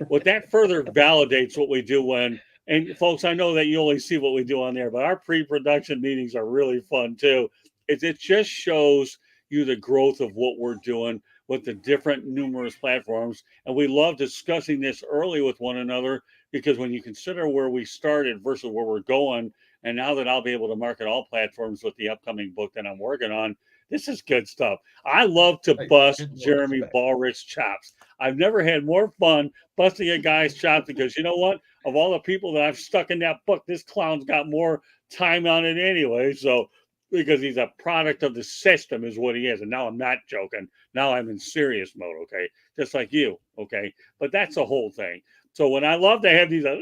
what that further validates what we do when, and folks, I know that you only see what we do on there, but our pre-production meetings are really fun too. It just shows you the growth of what we're doing with the different numerous platforms. And we love discussing this early with one another, because when you consider where we started versus where we're going, and now that I'll be able to market all platforms with the upcoming book that I'm working on, this is good stuff. I love to bust Jeremy Ballrick's chops. I've never had more fun busting a guy's chops, because you know what? Of all the people that I've stuck in that book, this clown's got more time on it anyway. So, because he's a product of the system is what he is. And now I'm not joking. Now I'm in serious mode, okay? Just like you, okay? But that's the whole thing. So when I love to have these little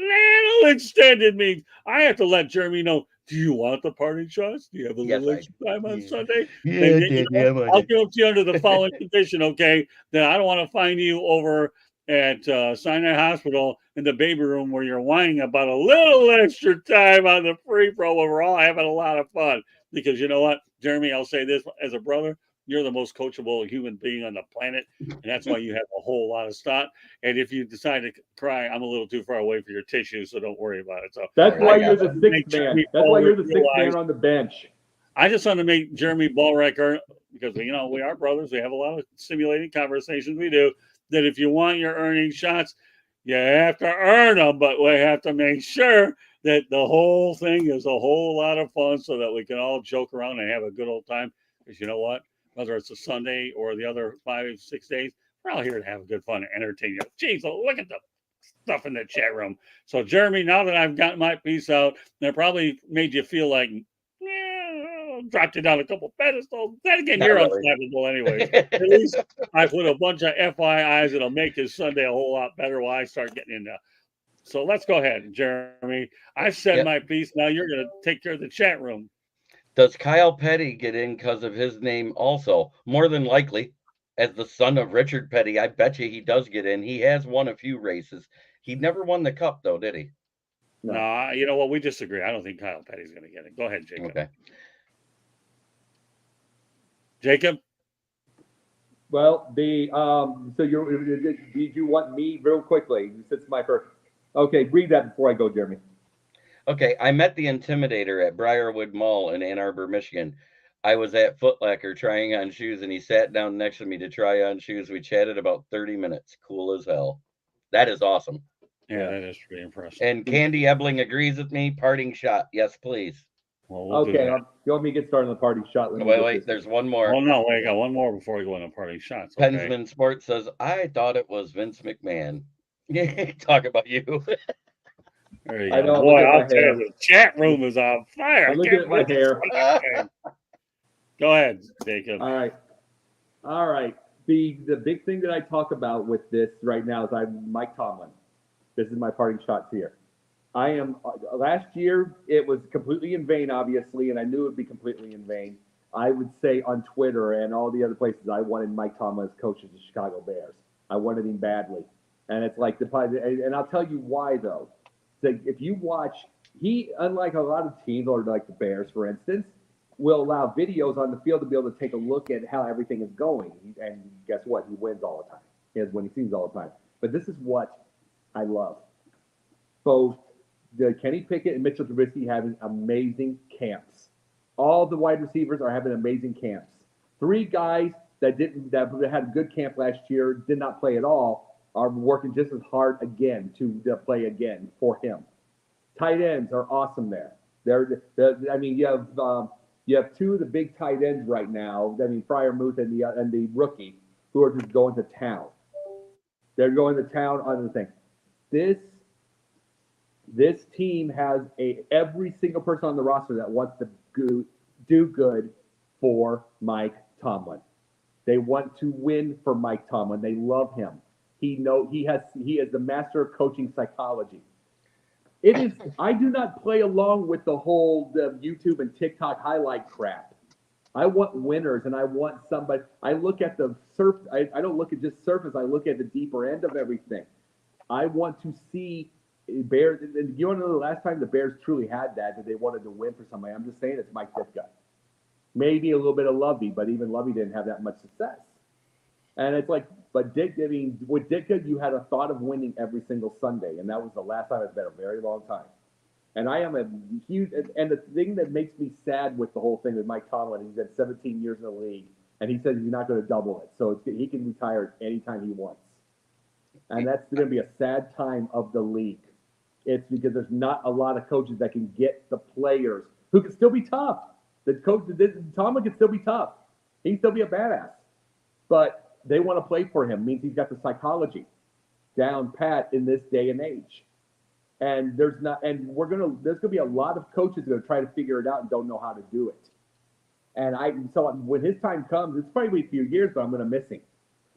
extended meetings, I have to let Jeremy know Do you want the parting shots? Do you have a
Yes,
little
I
extra time on
yeah.
Sunday?
Yeah,
Then
Dad, yeah, I want
I'll
it.
give it to you under the following condition, okay? Then I don't want to find you over at Sinai Hospital in the baby room where you're whining about a little extra time on the free throw when we're all having a lot of fun. Because you know what, Jeremy, I'll say this as a brother, you're the most coachable human being on the planet, and that's why you have a whole lot of stock. And if you decide to cry, I'm a little too far away for your tissue, so don't worry about it. So
That's
Oh, yeah,
why
I
you're
got
the
you.
make
sixth man.
Jeremy
That's why
Ballrick
you're the sixth man
realize.
on the bench.
I just want to make Jeremy Ballrick, because we are brothers. We have a lot of stimulating conversations. We do that. If you want your earning shots, you have to earn them, but we have to make sure that the whole thing is a whole lot of fun so that we can all joke around and have a good old time. Because you know what? Whether it's a Sunday or the other 5, 6 days, we're all here to have a good fun and entertain you. Jeez, look at the stuff in the chat room. So, Jeremy, now that I've got my piece out, that probably made you feel like, dropped you down a couple pedestals. Then again,
Not
you're
really.
unflappable anyways. At least I put a bunch of FYIs that'll make his Sunday a whole lot better while I start getting into. So let's go ahead, Jeremy. I've said
Yep.
my piece. Now you're going to take care of the chat room.
Does Kyle Petty get in because of his name also? More than likely, as the son of Richard Petty, I bet you he does get in. He has won a few races. He never won the cup, though, did he?
No.
Nah, you know what? We disagree. I don't think Kyle Petty's going to get it. Go ahead, Jacob.
Okay.
Jacob?
Well, so did you want me real quickly? Since my first. Okay, read that before I go, Jeremy.
Okay, I met the Intimidator at Briarwood Mall in Ann Arbor, Michigan. I was at Foot Locker trying on shoes, and he sat down next to me to try on shoes. We chatted about 30 minutes. Cool as hell. That is awesome.
Yeah, that is pretty impressive.
And Candy Ebling agrees with me. Parting shot. Yes, please.
Well, we'll do
Okay,
that.
you want me to get started on the party shot? Let me get
Wait,
this.
there's one more.
Oh, no, wait, I got one more before we go into parting shots. Okay.
Pensman Sports says, I thought it was Vince McMahon. Talk about you.
There you
I
go.
know,
Boy,
look at my
I'll tell
hair.
you, the chat room is on fire. I
I'm looking
can't
at my
believe
hair.
it's Go ahead, Jacob.
All right. The big thing that I talk about with this right now is I'm Mike Tomlin. This is my parting shots here. I am. Last year it was completely in vain, obviously, and I knew it would be completely in vain. I would say on Twitter and all the other places, I wanted Mike Tomlin as coach of the Chicago Bears. I wanted him badly, and it's like and I'll tell you why though. So if you watch, he, unlike a lot of teams, or like the Bears, for instance, will allow videos on the field to be able to take a look at how everything is going. And guess what? He wins all the time. He has winning seasons all the time. But this is what I love. Both the Kenny Pickett and Mitchell Trubisky having amazing camps. All the wide receivers are having amazing camps. 3 guys that had a good camp last year, did not play at all, are working just as hard again to play again for him. Tight ends are awesome there. I mean, you have 2 of the big tight ends right now. I mean, Freiermuth and the rookie, who are just going to town. They're going to town on the thing. This team has every single person on the roster that wants to do good for Mike Tomlin. They want to win for Mike Tomlin. They love him. He is the master of coaching psychology. It is. I do not play along with the whole YouTube and TikTok highlight crap. I want winners, and I want somebody. I look at the surface. I don't look at just surface. I look at the deeper end of everything. I want to see Bears. And you want to know the last time the Bears truly had that they wanted to win for somebody? I'm just saying it's Mike Ditka. Maybe a little bit of Lovey, but even Lovey didn't have that much success. And it's like, but with Ditka, you had a thought of winning every single Sunday, and that was the last time it's been a very long time. And I am a huge, and the thing that makes me sad with the whole thing with Mike Tomlin, he's had 17 years in the league, and he says he's not going to double it, so he can retire anytime he wants. And that's going to be a sad time of the league. It's because there's not a lot of coaches that can get the players who can still be tough. Tomlin can still be tough. He can still be a badass. But they want to play for him. It means he's got the psychology down pat in this day and age. And there's going to be a lot of coaches that are trying to figure it out and don't know how to do it. And so when his time comes, it's probably a few years, but I'm going to miss him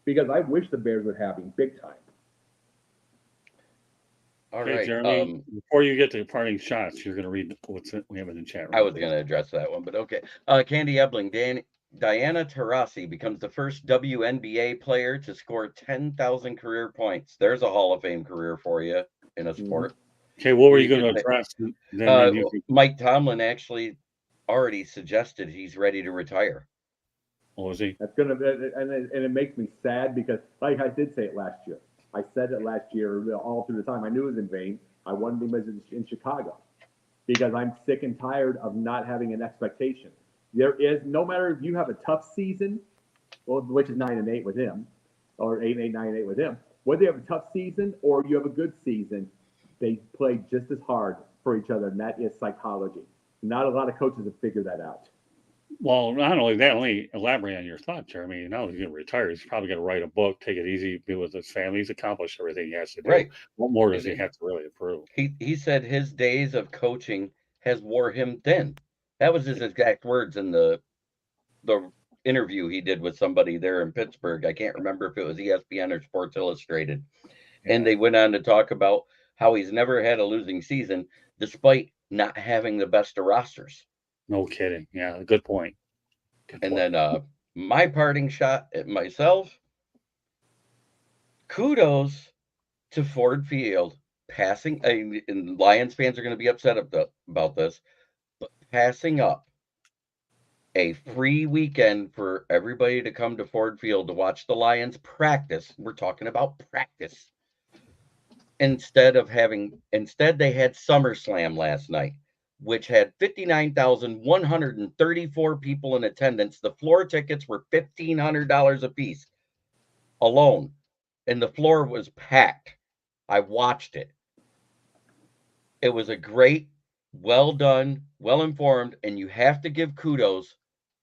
because I wish the Bears would have him big time.
All
Okay,
right.
Jeremy, before you get to parting shots, you're going to read we have in the chat room.
I was going to address that one, but okay. Candy Ebling, Diana Taurasi becomes the first WNBA player to score 10,000 career points. There's a Hall of Fame career for you in a sport.
Okay, what were you
You
going to
could say-
address? Then you could,
Mike Tomlin actually already suggested he's ready to retire.
what was he?
That's gonna be, and it makes me sad because, like I did say it last year. I said it last year all through the time. I knew it was in vain. I wanted him in Chicago because I'm sick and tired of not having an expectation. There is, no matter if you have a tough season, well, which is 9-8 with him, or 8-8, 9-8 with him. Whether you have a tough season or you have a good season, they play just as hard for each other, and that is psychology. Not a lot of coaches have figured that out.
Well, not only that, let me elaborate on your thought, Jeremy. Now he's going to retire. He's probably going to write a book, take it easy, be with his family. He's accomplished everything he has to do.
Right.
What more does he have to really improve?
He said his days of coaching has wore him thin. That was his exact words in the interview he did with somebody there in Pittsburgh. I can't remember if it was ESPN or Sports Illustrated.
Yeah.
And they went on to talk about how he's never had a losing season despite not having the best of rosters.
No kidding. Yeah, good point.
And then my parting shot at myself, kudos to Ford Field passing, and Lions fans are going to be upset about this, but passing up a free weekend for everybody to come to Ford Field to watch the Lions practice. We're talking about practice. Instead, they had SummerSlam last night, which had 59,134 people in attendance. The floor tickets were $1,500 a piece alone, and the floor was packed. I watched it. It was a great, well done, well informed, and you have to give kudos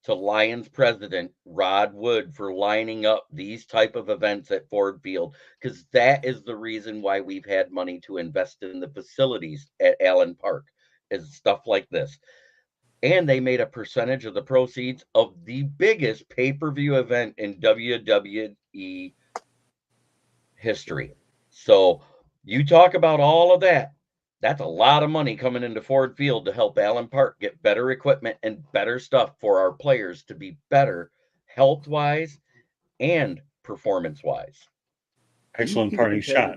to Lions president Rod Wood for lining up these type of events at Ford Field, because that is the reason why we've had money to invest in the facilities at Allen Park, is stuff like this. And they made a percentage of the proceeds of the biggest pay-per-view event in WWE history. So you talk about all of that. That's a lot of money coming into Ford Field to help Allen Park get better equipment and better stuff for our players to be better health-wise and performance-wise.
Excellent parting shot.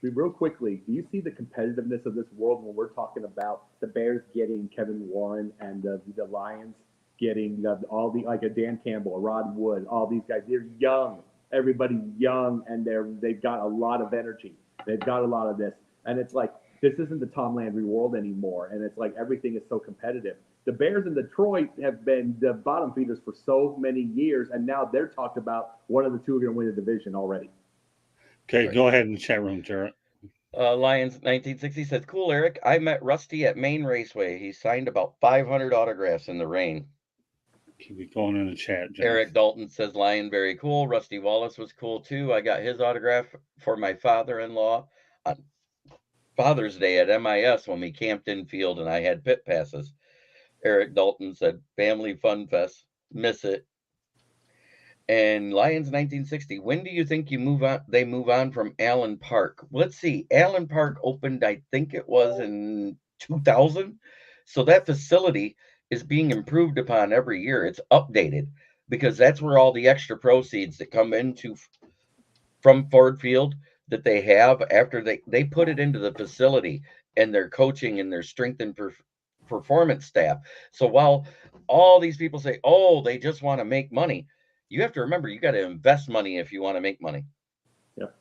Real quickly, do you see the competitiveness of this world when we're talking about the Bears getting Kevin Warren and the Lions getting all the, like a Dan Campbell, a Rod Wood, all these guys? They're young. Everybody's young, and they've got a lot of energy. They've got a lot of this, and it's like, this isn't the Tom Landry world anymore, and it's like everything is so competitive. The Bears in Detroit have been the bottom feeders for so many years, and now they're talked about one of the two are going to win the division already.
Okay, go ahead in the chat room, Jarrett.
Lions 1960 says, cool, Eric. I met Rusty at Maine Raceway. He signed about 500 autographs in the rain.
Keep it going in the chat, Jeff.
Eric Dalton says, Lion, very cool. Rusty Wallace was cool, too. I got his autograph for my father-in-law on Father's Day at MIS when we camped in field and I had pit passes. Eric Dalton said, family fun fest. Miss it. And Lions 1960, when do you think they move on from Allen Park? Let's see. Allen Park opened, I think it was in 2000. So that facility is being improved upon every year. It's updated because that's where all the extra proceeds that come into from Ford Field that they have after they put it into the facility and their coaching and their strength and performance staff. So while all these people say, oh, they just want to make money, you have to remember you got to invest money if you want to make money.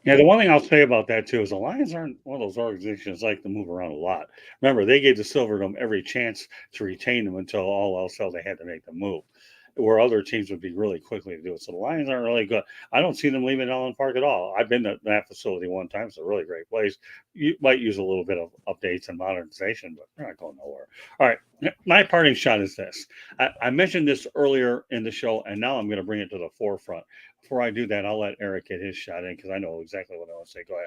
Yeah, the one thing I'll say about that too is the Lions aren't one of those organizations that like to move around a lot. Remember, they gave the Silverdome every chance to retain them until all else failed. They had to make the move, where other teams would be really quickly to do it. So the Lions aren't really good. I don't see them leaving Allen Park at all. I've been to that facility one time. It's a really great place. You might use a little bit of updates and modernization, but they're not going nowhere. All right, my parting shot is this. I mentioned this earlier in the show, and now I'm going to bring it to the forefront. Before I do that, I'll let Eric get his shot in because I know exactly what I want to say. Go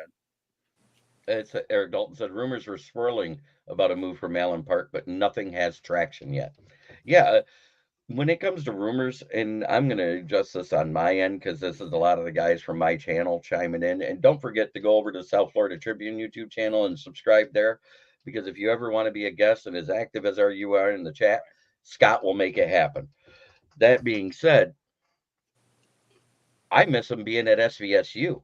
ahead.
Eric Dalton said rumors were swirling about a move from Allen Park, but nothing has traction yet. Yeah, when it comes to rumors, and I'm going to adjust this on my end because this is a lot of the guys from my channel chiming in. And don't forget to go over to South Florida Tribune YouTube channel and subscribe there, because if you ever want to be a guest and as active as you are in the chat, Scott will make it happen. That being said, I miss him being at SVSU,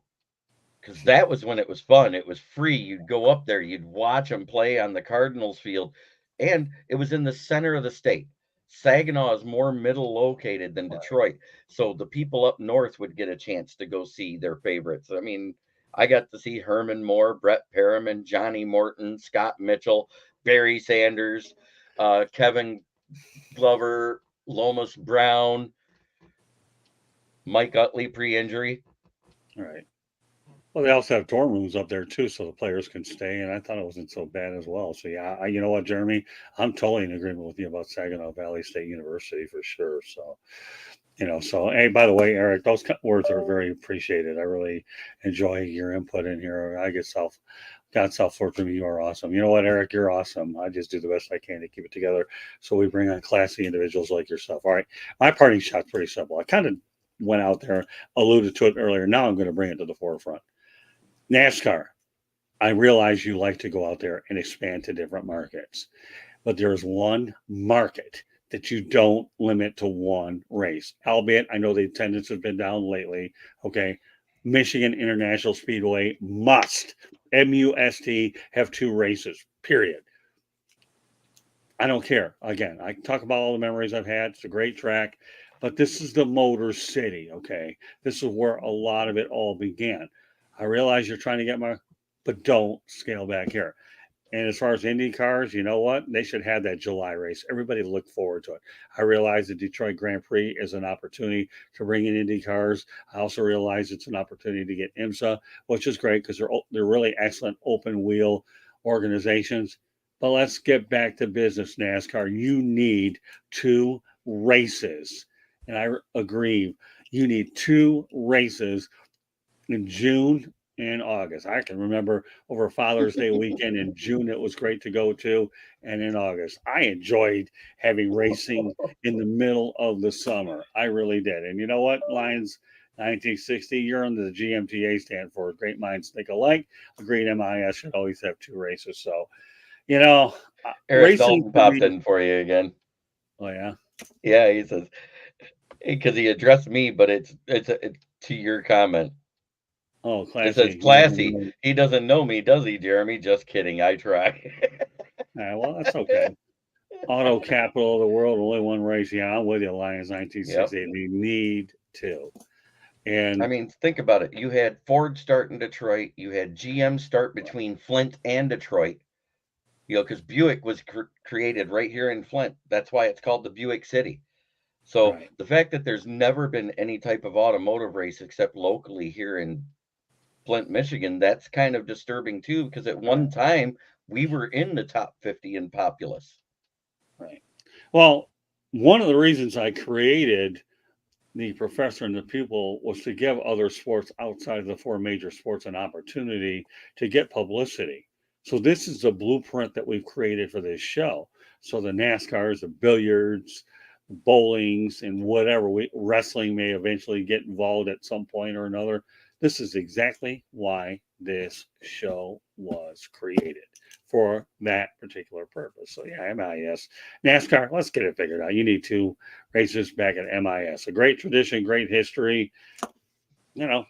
because that was when it was fun. It was free. You'd go up there, you'd watch them play on the Cardinals field, and it was in the center of the state. Saginaw is more middle located than Detroit, so the people up north would get a chance to go see their favorites. I mean, I got to see Herman Moore, Brett Perriman, Johnny Morton, Scott Mitchell, Barry Sanders, Kevin Glover, Lomas Brown, Mike Utley pre-injury.
All right. Well, they also have dorm rooms up there too, so the players can stay. And I thought it wasn't so bad as well. So yeah, you know what, Jeremy, I'm totally in agreement with you about Saginaw Valley State University for sure. So, so hey, by the way, Eric, those words are very appreciated. I really enjoy your input in here. God South Florida from you are awesome. You know what, Eric, you're awesome. I just do the best I can to keep it together. So we bring on classy individuals like yourself. All right, my parting shot's pretty simple. I kind of went out there, alluded to it earlier. Now I'm going to bring it to the forefront. NASCAR, I realize you like to go out there and expand to different markets, but there's one market that you don't limit to one race. Albeit, I know the attendance has been down lately. Okay. Michigan International Speedway must, MUST, have 2 races, period. I don't care. Again, I talk about all the memories I've had. It's a great track, but this is the Motor City. Okay. This is where a lot of it all began. I realize you're trying to get but don't scale back here. And as far as Indy cars, you know what? They should have that July race. Everybody look forward to it. I realize the Detroit Grand Prix is an opportunity to bring in Indy cars. I also realize it's an opportunity to get IMSA, which is great because they're really excellent open wheel organizations. But let's get back to business, NASCAR. You need 2 races. And I agree. You need 2 races in June and August. I can remember over Father's Day weekend in June, it was great to go to. And in August, I enjoyed having racing in the middle of the summer. I really did. And you know what, Lions 1960, you're under the GMTA stand for Great Minds Think Alike. Agreed, MIS should always have 2 races. So,
Eric
racing
Dalton popped in for you again.
Oh, yeah?
Yeah, he says, because he addressed me, but it's to your comment.
Oh, classy.
It says classy. He doesn't know me, does he, Jeremy? Just kidding. I try.
Well, that's okay. Auto capital of the world, only one race. Yeah, I'm with you, Lions 1968. Yep. We need to. And
I mean, think about it. You had Ford start in Detroit. You had GM start between Flint and Detroit. Because Buick was created right here in Flint. That's why it's called the Buick City. So the fact that there's never been any type of automotive race except locally here in Flint, Michigan, that's kind of disturbing too, because at one time we were in the top 50 in populace.
Right. Well, one of the reasons I created the Professor and the Pupil was to give other sports outside of the 4 major sports an opportunity to get publicity. So this is the blueprint that we've created for this show. So the NASCARs, the billiards, bowlings, and whatever, wrestling may eventually get involved at some point or another. This is exactly why this show was created, for that particular purpose. So yeah, MIS. NASCAR, let's get it figured out. You need 2 races back at MIS. A great tradition, great history.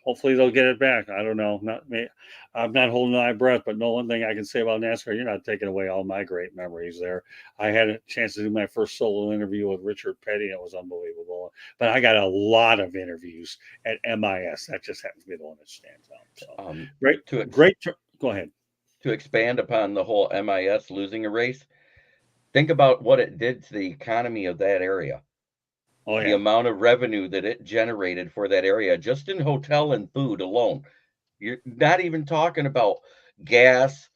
Hopefully they'll get it back. I don't know. Not me. I'm not holding my breath, but no one thing I can say about NASCAR, you're not taking away all my great memories there. I had a chance to do my first solo interview with Richard Petty. It was unbelievable. But I got a lot of interviews at MIS. That just happens to be the one that stands out. So great. Go ahead.
To expand upon the whole MIS losing a race, think about what it did to the economy of that area.
Oh, yeah.
The amount of revenue that it generated for that area, just in hotel and food alone. You're not even talking about gas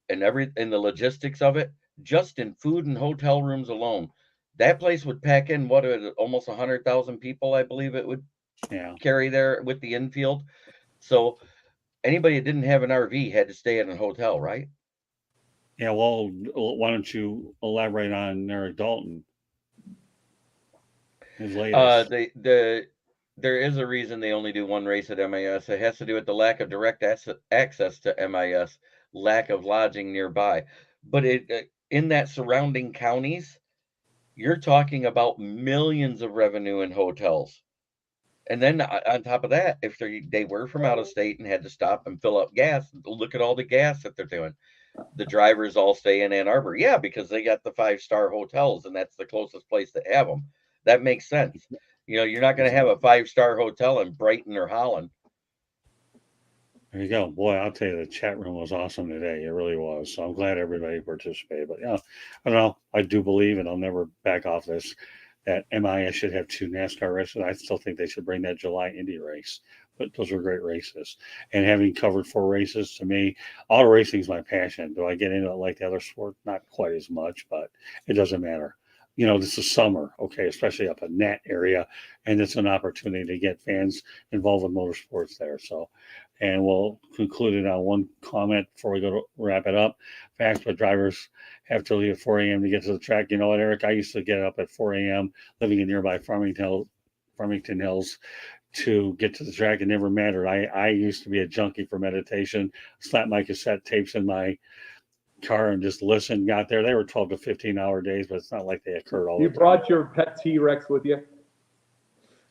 and the logistics of it. Just in food and hotel rooms alone, that place would pack in almost 100,000 people, I believe it would carry there with the infield. So anybody that didn't have an RV had to stay in a hotel, right?
Yeah, well, why don't you elaborate on Eric Dalton? His latest.
There is a reason they only do one race at MIS. It has to do with the lack of direct access to MIS, lack of lodging nearby. But in that surrounding counties, you're talking about millions of revenue in hotels. And then on top of that, if they were from out of state and had to stop and fill up gas, look at all the gas that they're doing. The drivers all stay in Ann Arbor. Yeah, because they got the 5-star hotels and that's the closest place to have them. That makes sense. You're not going to have a 5-star hotel in Brighton or Holland.
There you go. Boy, I'll tell you, the chat room was awesome today. It really was. So I'm glad everybody participated. But yeah, I don't know. I do believe, and I'll never back off this, that MIS should have 2 NASCAR races. I still think they should bring that July Indy race. But those were great races. And having covered 4 races, to me, auto racing is my passion. Do I get into it like the other sport? Not quite as much, but it doesn't matter. This is summer, okay, especially up in that area, and it's an opportunity to get fans involved with motorsports there. So, and we'll conclude it on one comment before we go to wrap it up. Facts, but drivers have to leave at 4 a.m. to get to the track. You know what, Eric? I used to get up at 4 a.m. living in nearby Farmington Hills to get to the track. It never mattered. I used to be a junkie for meditation, slap my cassette tapes in my car and just listen. Got there. They were 12 to 15-hour days, but it's not like they occurred all the time.
You brought your pet T-Rex with you?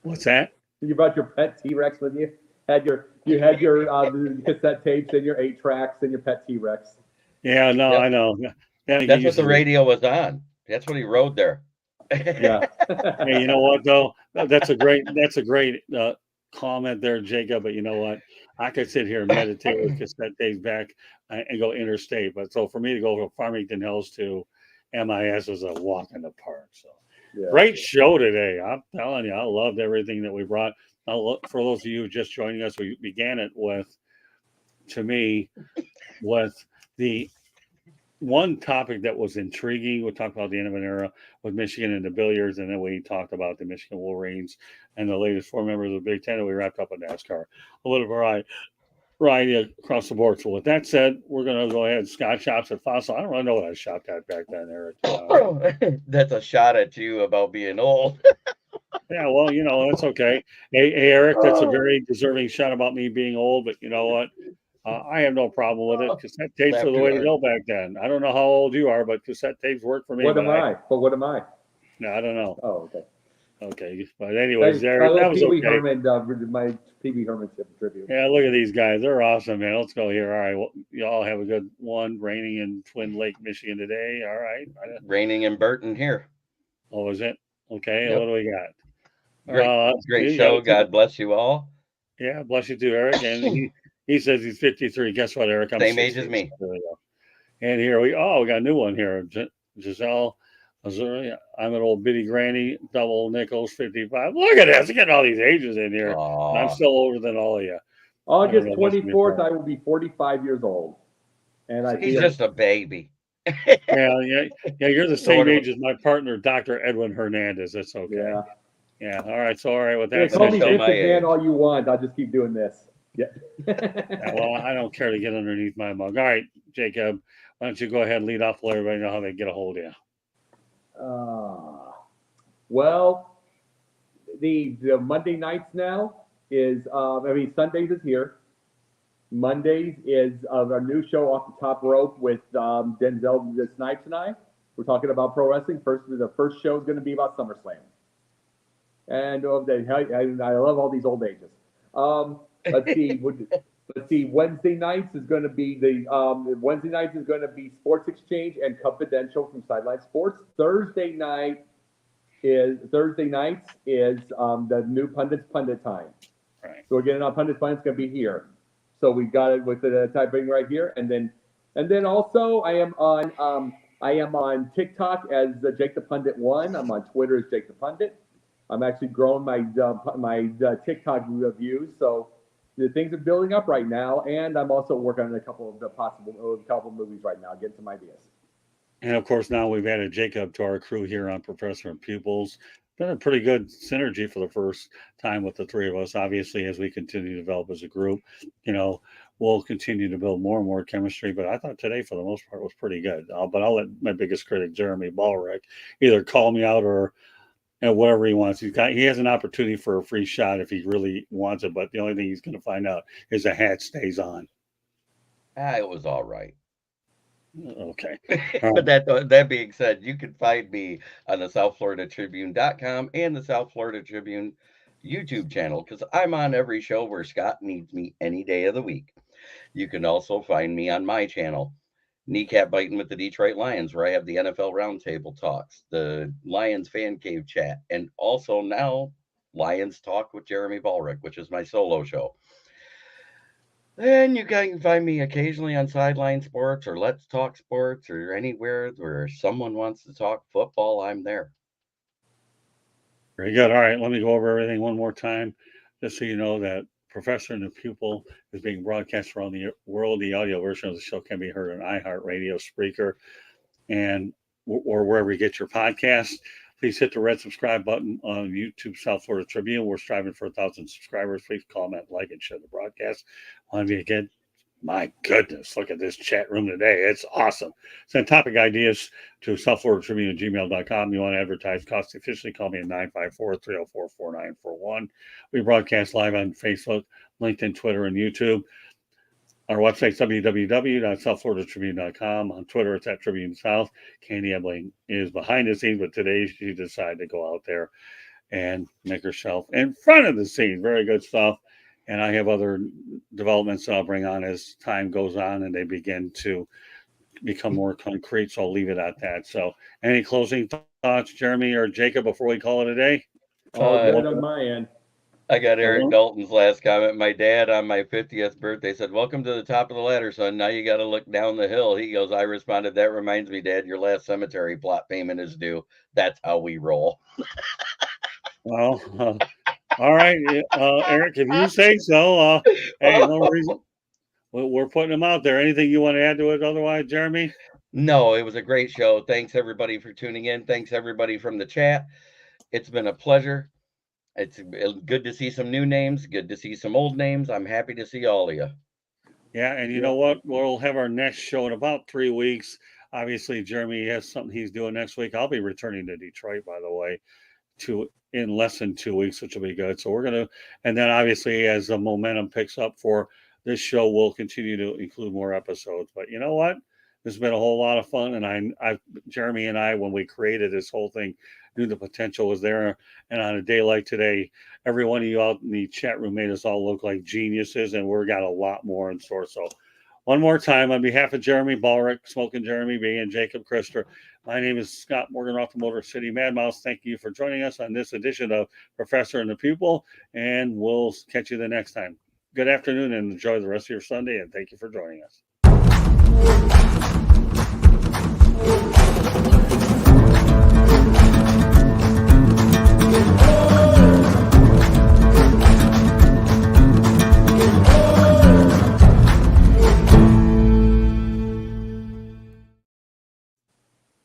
What's that?
You brought your pet T-Rex with you? You had your cassette tapes and your 8 tracks and your pet T-Rex.
Yeah, no,
Yep.
I know.
That's what the radio was on. That's what he rode there.
Yeah.
Hey, you know what though? That's a great comment there, Jacob. But you know what? I could sit here and meditate with cassette tapes back and go interstate. But so for me to go from Farmington Hills to MIS was a walk in the park. So
Yeah.
great show today. I'm telling you, I loved everything that we brought. For those of you just joining us, we began it with the one topic that was intriguing. We talked about the end of an era with Michigan and the Billiards, and then we talked about the Michigan Wolverines and the latest 4 members of the Big Ten, and we wrapped up with NASCAR. A little variety across the board. So with that said, we're going to go ahead. Scott shops at Fossil. I don't really know what I shopped at back then, Eric.
That's a shot at you about being old.
Yeah, well, that's okay. Hey, Eric, that's a very deserving shot about me being old, but you know what? I have no problem with it. Cassette tapes were the way to go back then. I don't know how old you are, but cassette tapes work for me.
What am I?
No, I don't know.
Oh, okay.
Okay, but anyways, that was
Pee Wee
okay.
Herman, my Pee Wee Herman tribute.
Yeah, look at these guys. They're awesome, man. Let's go here. All right, well, you all have a good one. Raining in Twin Lake, Michigan today. All right.
Raining in Burton here.
Oh, is it? Okay,
Yep.
What do we got?
Great show. God bless you all.
Yeah, bless you too, Eric. And he says he's 53. Guess what, Eric? I'm
same
60.
age as me.
There we go. And here we got a new one here. Giselle, Missouri. I'm an old bitty granny, double nickels, 55. Look at this. Getting all these ages in here. I'm still older than all of you.
August 24th, I will be 45 years old. And
he's just a baby.
Yeah, you're the same age as my partner, Dr. Edwin Hernandez. That's okay. Yeah. All right. With that,
call me Vincent Man all you want. I'll just keep doing this. Yeah.
Well, I don't care to get underneath my mug. All right, Jacob, why don't you go ahead and lead off, let everybody know how they get a hold of you.
Well, the Monday nights now is Sundays is here. Mondays is our new show Off the Top Rope with Denzel Snipes and I. We're talking about pro wrestling. The first show is going to be about SummerSlam. And I love all these old ages. Let's see. Wednesday nights is going to be Sports Exchange and Confidential from Sideline Sports. Thursday nights is the new Pundit Time.
Right.
So we're getting on Pundit Time. It's going to be here. So we got it with the typing right here, and then also I am on TikTok as Jake the Pundit 1. I'm on Twitter as Jake the Pundit. I'm actually growing my TikTok views, so the things are building up right now, and I'm also working on a couple of movies right now, getting some ideas.
And of course, now we've added Jacob to our crew here on Professor and Pupils. Been a pretty good synergy for the first time with the three of us. Obviously, as we continue to develop as a group, we'll continue to build more and more chemistry. But I thought today, for the most part, was pretty good. But I'll let my biggest critic, Jeremy Ballrick, either call me out or and whatever he wants. He has an opportunity for a free shot if he really wants it, but the only thing he's going to find out is the hat stays on.
It was all right.
Okay.
But that being said, you can find me on the SouthFloridaTribune.com and the South Florida Tribune YouTube channel because I'm on every show where Scott needs me any day of the week. You can also find me on my channel, Kneecap Biting with the Detroit Lions, where I have the NFL Roundtable Talks, the Lions Fan Cave Chat, and also now Lions Talk with Jeremy Ballrick, which is my solo show. Then you can find me occasionally on Sideline Sports or Let's Talk Sports or anywhere where someone wants to talk football, I'm there.
Very good. All right, let me go over everything one more time, just so you know that Professor and the Pupil is being broadcast around the world. The audio version of the show can be heard on iHeartRadio, Spreaker, and or wherever you get your podcasts. Please hit the red subscribe button on YouTube, South Florida Tribune. We're striving for 1,000 subscribers. Please comment, like, and share the broadcast. On me again. My goodness, look at this chat room today. It's awesome. Send topic ideas to southfloridatribune@gmail.com. You want to advertise cost efficiently, call me at 954-304-4941. We broadcast live on Facebook, LinkedIn, Twitter, and YouTube. Our website is www.southfloridatribune.com. On Twitter, it's at Tribune South. Candy Ebling is behind the scenes, but today she decided to go out there and make herself in front of the scene. Very good stuff. And I have other developments that I'll bring on as time goes on and they begin to become more concrete. So I'll leave it at that. So any closing thoughts, Jeremy or Jacob, before we call it a day?
All good on my end.
I got Eric Dalton's last comment. My dad on my 50th birthday said, "Welcome to the top of the ladder, son. Now you got to look down the hill." He goes, I responded, "That reminds me, Dad, your last cemetery plot payment is due." That's how we roll.
Well, all right, Eric, if you say so. Hey, no reason. We're putting them out there. Anything you want to add to it otherwise, Jeremy?
No, it was a great show. Thanks, everybody, for tuning in. Thanks, everybody, from the chat. It's been a pleasure. It's good to see some new names. Good to see some old names. I'm happy to see all of you.
Yeah, and you know what? We'll have our next show in about 3 weeks. Obviously, Jeremy has something he's doing next week. I'll be returning to Detroit, by the way, in less than 2 weeks, which will be good. So we're going to, and then obviously as the momentum picks up for this show, we'll continue to include more episodes. But you know what? This has been a whole lot of fun. And Jeremy and I, when we created this whole thing, knew the potential was there. And on a day like today, every one of you out in the chat room made us all look like geniuses. And we've got a lot more in store. So one more time, on behalf of Jeremy Ballrick, Smoking Jeremy B, and Jacob Christer, my name is Scott Morgan off the Motor City Mad Mouse. Thank you for joining us on this edition of Professor and the Pupil, and we'll catch you the next time. Good afternoon and enjoy the rest of your Sunday, and thank you for joining us.